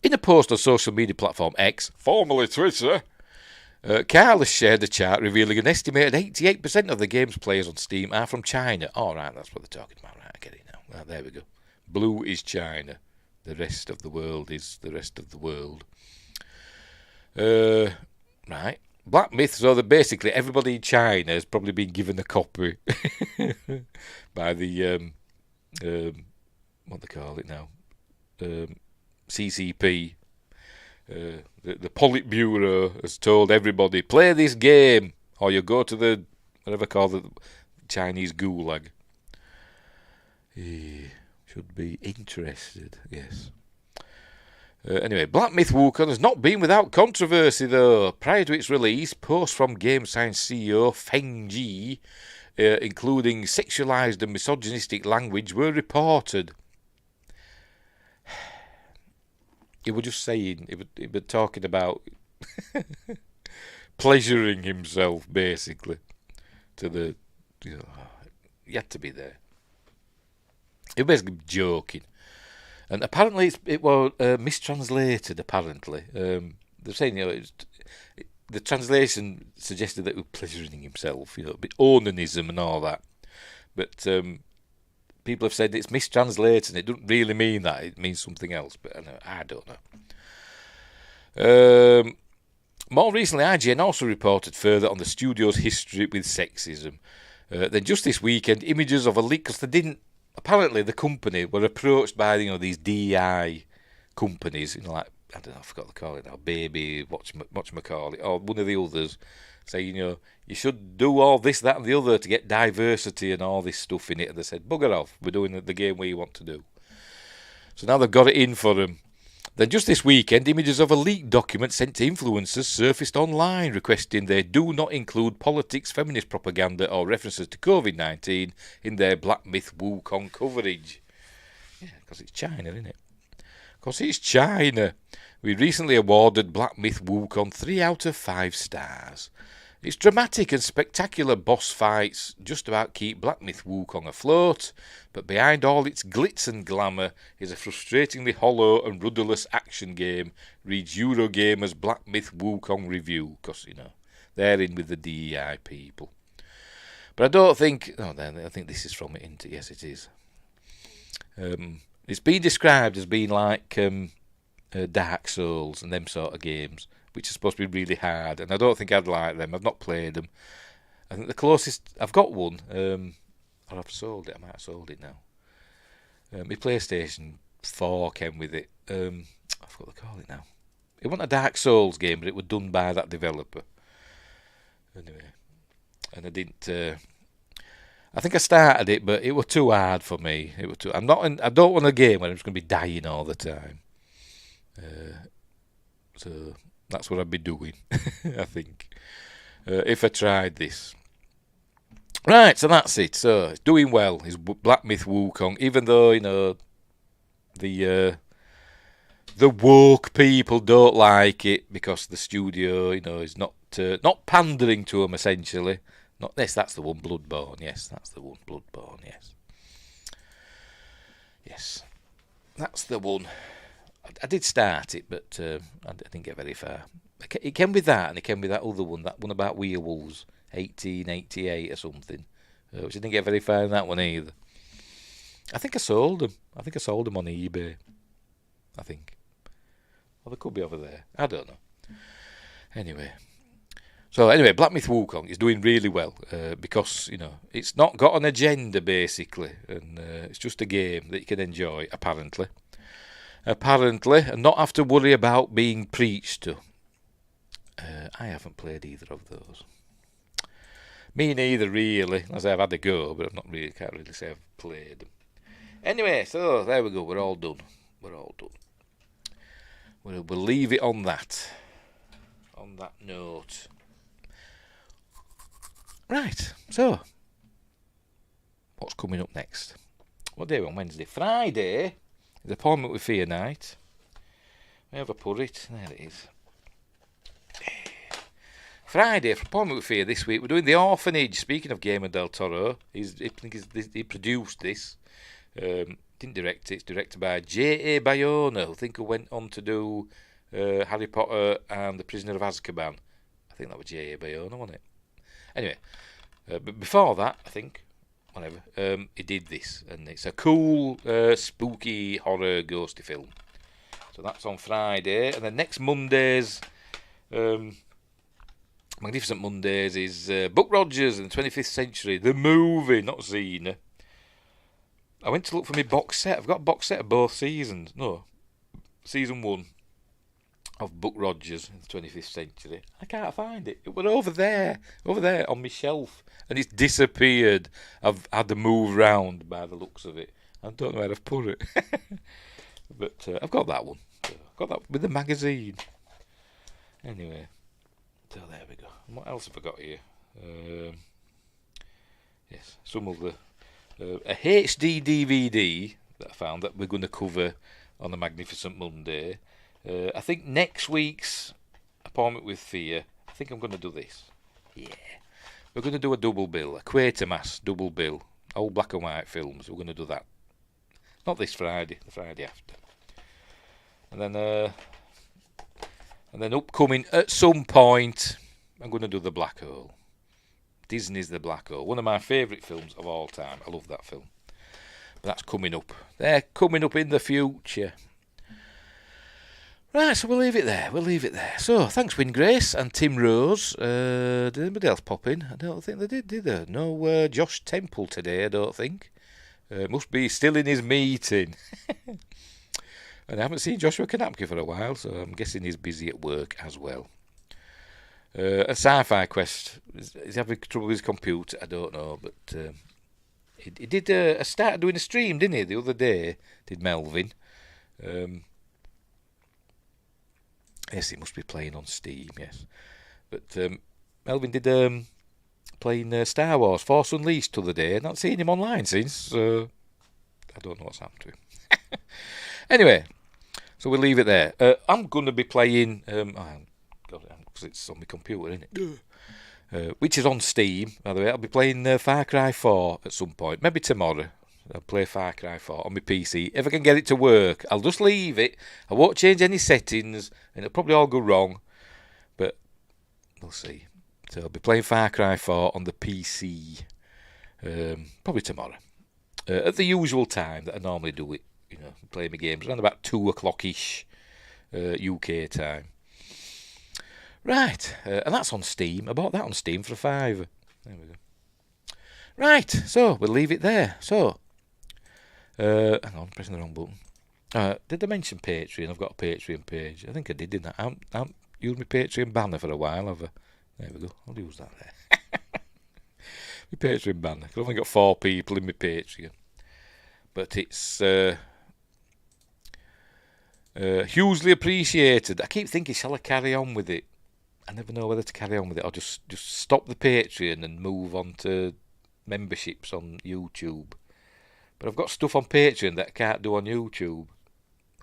In a post on social media platform X, formerly Twitter, Carlos shared a chart revealing an estimated 88% of the game's players on Steam are from China. All right, that's what they're talking about. Right, I get it now. Right, there we go. Blue is China. The rest of the world is the rest of the world. Right. Black Myth, so that basically everybody in China has probably been given a copy by the, what they call it now, CCP. The Politburo has told everybody, play this game, or you go to the, whatever called the Chinese gulag. Should be interested, yes. Anyway, Black Myth Wukong has not been without controversy, though. Prior to its release, posts from Game Science CEO Feng Ji, including sexualised and misogynistic language, were reported. He was just saying, he was talking about pleasuring himself, basically, to the, he had to be there. He was basically joking. And apparently it was mistranslated, apparently. They're saying, the translation suggested that he was pleasuring himself, a bit onanism and all that. But people have said it's mistranslated and it doesn't really mean that. It means something else, but I don't know. More recently, IGN also reported further on the studio's history with sexism. Then just this weekend, images of a leak, because they didn't, apparently the company were approached by these DEI companies, like, I don't know, I forgot to call it now, Baby, whatchamacallit, or one of the others, saying, you should do all this, that and the other to get diversity and all this stuff in it. And they said, bugger off, we're doing the game we want to do. So now they've got it in for them. Then just this weekend, images of a leaked document sent to influencers surfaced online requesting they do not include politics, feminist propaganda or references to COVID-19 in their Black Myth Wukong coverage. Yeah, because it's China, isn't it? Because it's China. We recently awarded Black Myth Wukong 3 out of 5 stars. Its dramatic and spectacular boss fights just about keep Black Myth Wukong afloat, but behind all its glitz and glamour is a frustratingly hollow and rudderless action game, reads Eurogamer's Black Myth Wukong review, because, they're in with the DEI people. But I don't think... Oh, then I think this is from it, isn't it? Yes, it is. It's been described as being like Dark Souls and them sort of games, which are supposed to be really hard, and I don't think I'd like them. I've not played them. I think the closest... I've got one, or I've sold it. I might have sold it now. My PlayStation 4 came with it. I forgot what they call it now. It wasn't a Dark Souls game, but it was done by that developer. Anyway, and I didn't... I think I started it, but it was too hard for me. It was too... I don't want a game where I'm just going to be dying all the time. So that's what I'd be doing, I think, if I tried this. Right, so that's it. So it's doing well. It's Black Myth Wukong, even though, you know, the woke people don't like it because the studio, you know, is not pandering to them, essentially. Not this, that's the one, Bloodborne. Yes, that's the one, Bloodborne, yes. Yes, that's the one. I did start it, but I didn't get very far. It came with that, and it came with that other one, that one about werewolves, 1888 or something, which I didn't get very far in that one either. I think I sold them. I think I sold them on eBay. I think. Or they could be over there. I don't know. Anyway, Black Myth Wukong is doing really well because, you know, it's not got an agenda, basically, and it's just a game that you can enjoy, apparently, and not have to worry about being preached to. I haven't played either of those. Me neither, really. As I've had a go, but can't really say I've played them. Anyway, so there we go. We're all done. We'll leave it on that. On that note. Right, so what's coming up next? What day are we on? Wednesday? Friday is Appointment with Fear night. Where have I put it? There it is. Friday for Appointment with Fear this week. We're doing The Orphanage. Speaking of Guillermo del Toro, he produced this. Didn't direct it. It's directed by J.A. Bayona, who I think went on to do Harry Potter and The Prisoner of Azkaban. I think that was J.A. Bayona, wasn't it? Anyway, but before that, I think, whatever, he did this, and it's a cool, spooky, horror, ghosty film. So that's on Friday, and then next Monday's, Magnificent Mondays, is Buck Rogers and the 25th Century, the movie, not Xena. I went to look for my box set. I've got a box set of both seasons. No, season 1 of Buck Rogers in the 25th Century. I can't find it. It was over there on my shelf, and it's disappeared. I've had to move round by the looks of it. I don't know where I've put it. But I've got that one. I've got that with the magazine. Anyway, so there we go. And what else have I got here? Yes, some of the... a HD DVD that I found that we're going to cover on the Magnificent Monday. I think next week's Appointment with Fear, I think I'm going to do this. Yeah. We're going to do a double bill, a Quatermass double bill. Old black and white films. We're going to do that. Not this Friday, the Friday after. And then upcoming at some point, I'm going to do The Black Hole. Disney's The Black Hole. One of my favourite films of all time. I love that film. But that's coming up. They're coming up in the future. Right, so we'll leave it there. So, thanks Wingrace and Tim Rose. Did anybody else pop in? I don't think they did they? No Josh Temple today, I don't think. Must be still in his meeting. And I haven't seen Joshua Kanapke for a while, so I'm guessing he's busy at work as well. A Sci-Fi Quest, he's having trouble with his computer, I don't know, but he did started doing a stream, didn't he, the other day, did Melvin. Yes, it must be playing on Steam, yes. But Melvin did playing Star Wars Force Unleashed the other day. Not seen him online since. I don't know what's happened to him. Anyway, so we'll leave it there. I'm going to be playing... because it's on my computer, isn't it? Which is on Steam, by the way. I'll be playing Far Cry 4 at some point. Maybe tomorrow. I'll play Far Cry 4 on my PC. If I can get it to work, I'll just leave it. I won't change any settings, and it'll probably all go wrong. But we'll see. So I'll be playing Far Cry 4 on the PC. Probably tomorrow. At the usual time that I normally do it. You know, play my games around about 2 o'clock-ish UK time. Right, and that's on Steam. I bought that on Steam for £5. There we go. Right, so we'll leave it there. So, hang on, pressing the wrong button. Did I mention Patreon? I've got a Patreon page. I think I did, didn't I? I haven't used my Patreon banner for a while, have I? There we go. I'll use that there. My Patreon banner. I've only got 4 people in my Patreon. But it's hugely appreciated. I keep thinking, shall I carry on with it? I never know whether to carry on with it or just stop the Patreon and move on to memberships on YouTube. But I've got stuff on Patreon that I can't do on YouTube.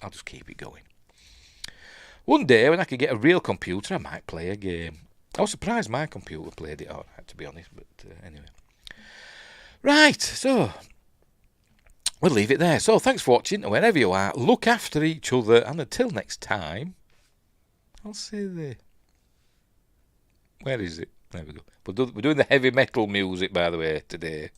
I'll just keep it going. One day when I can get a real computer, I might play a game. I was surprised my computer played it alright, to be honest. But anyway. Right, so we'll leave it there. So thanks for watching, and wherever you are, look after each other, and until next time, I'll see you. Where is it? There we go. We're doing the heavy metal music, by the way, today.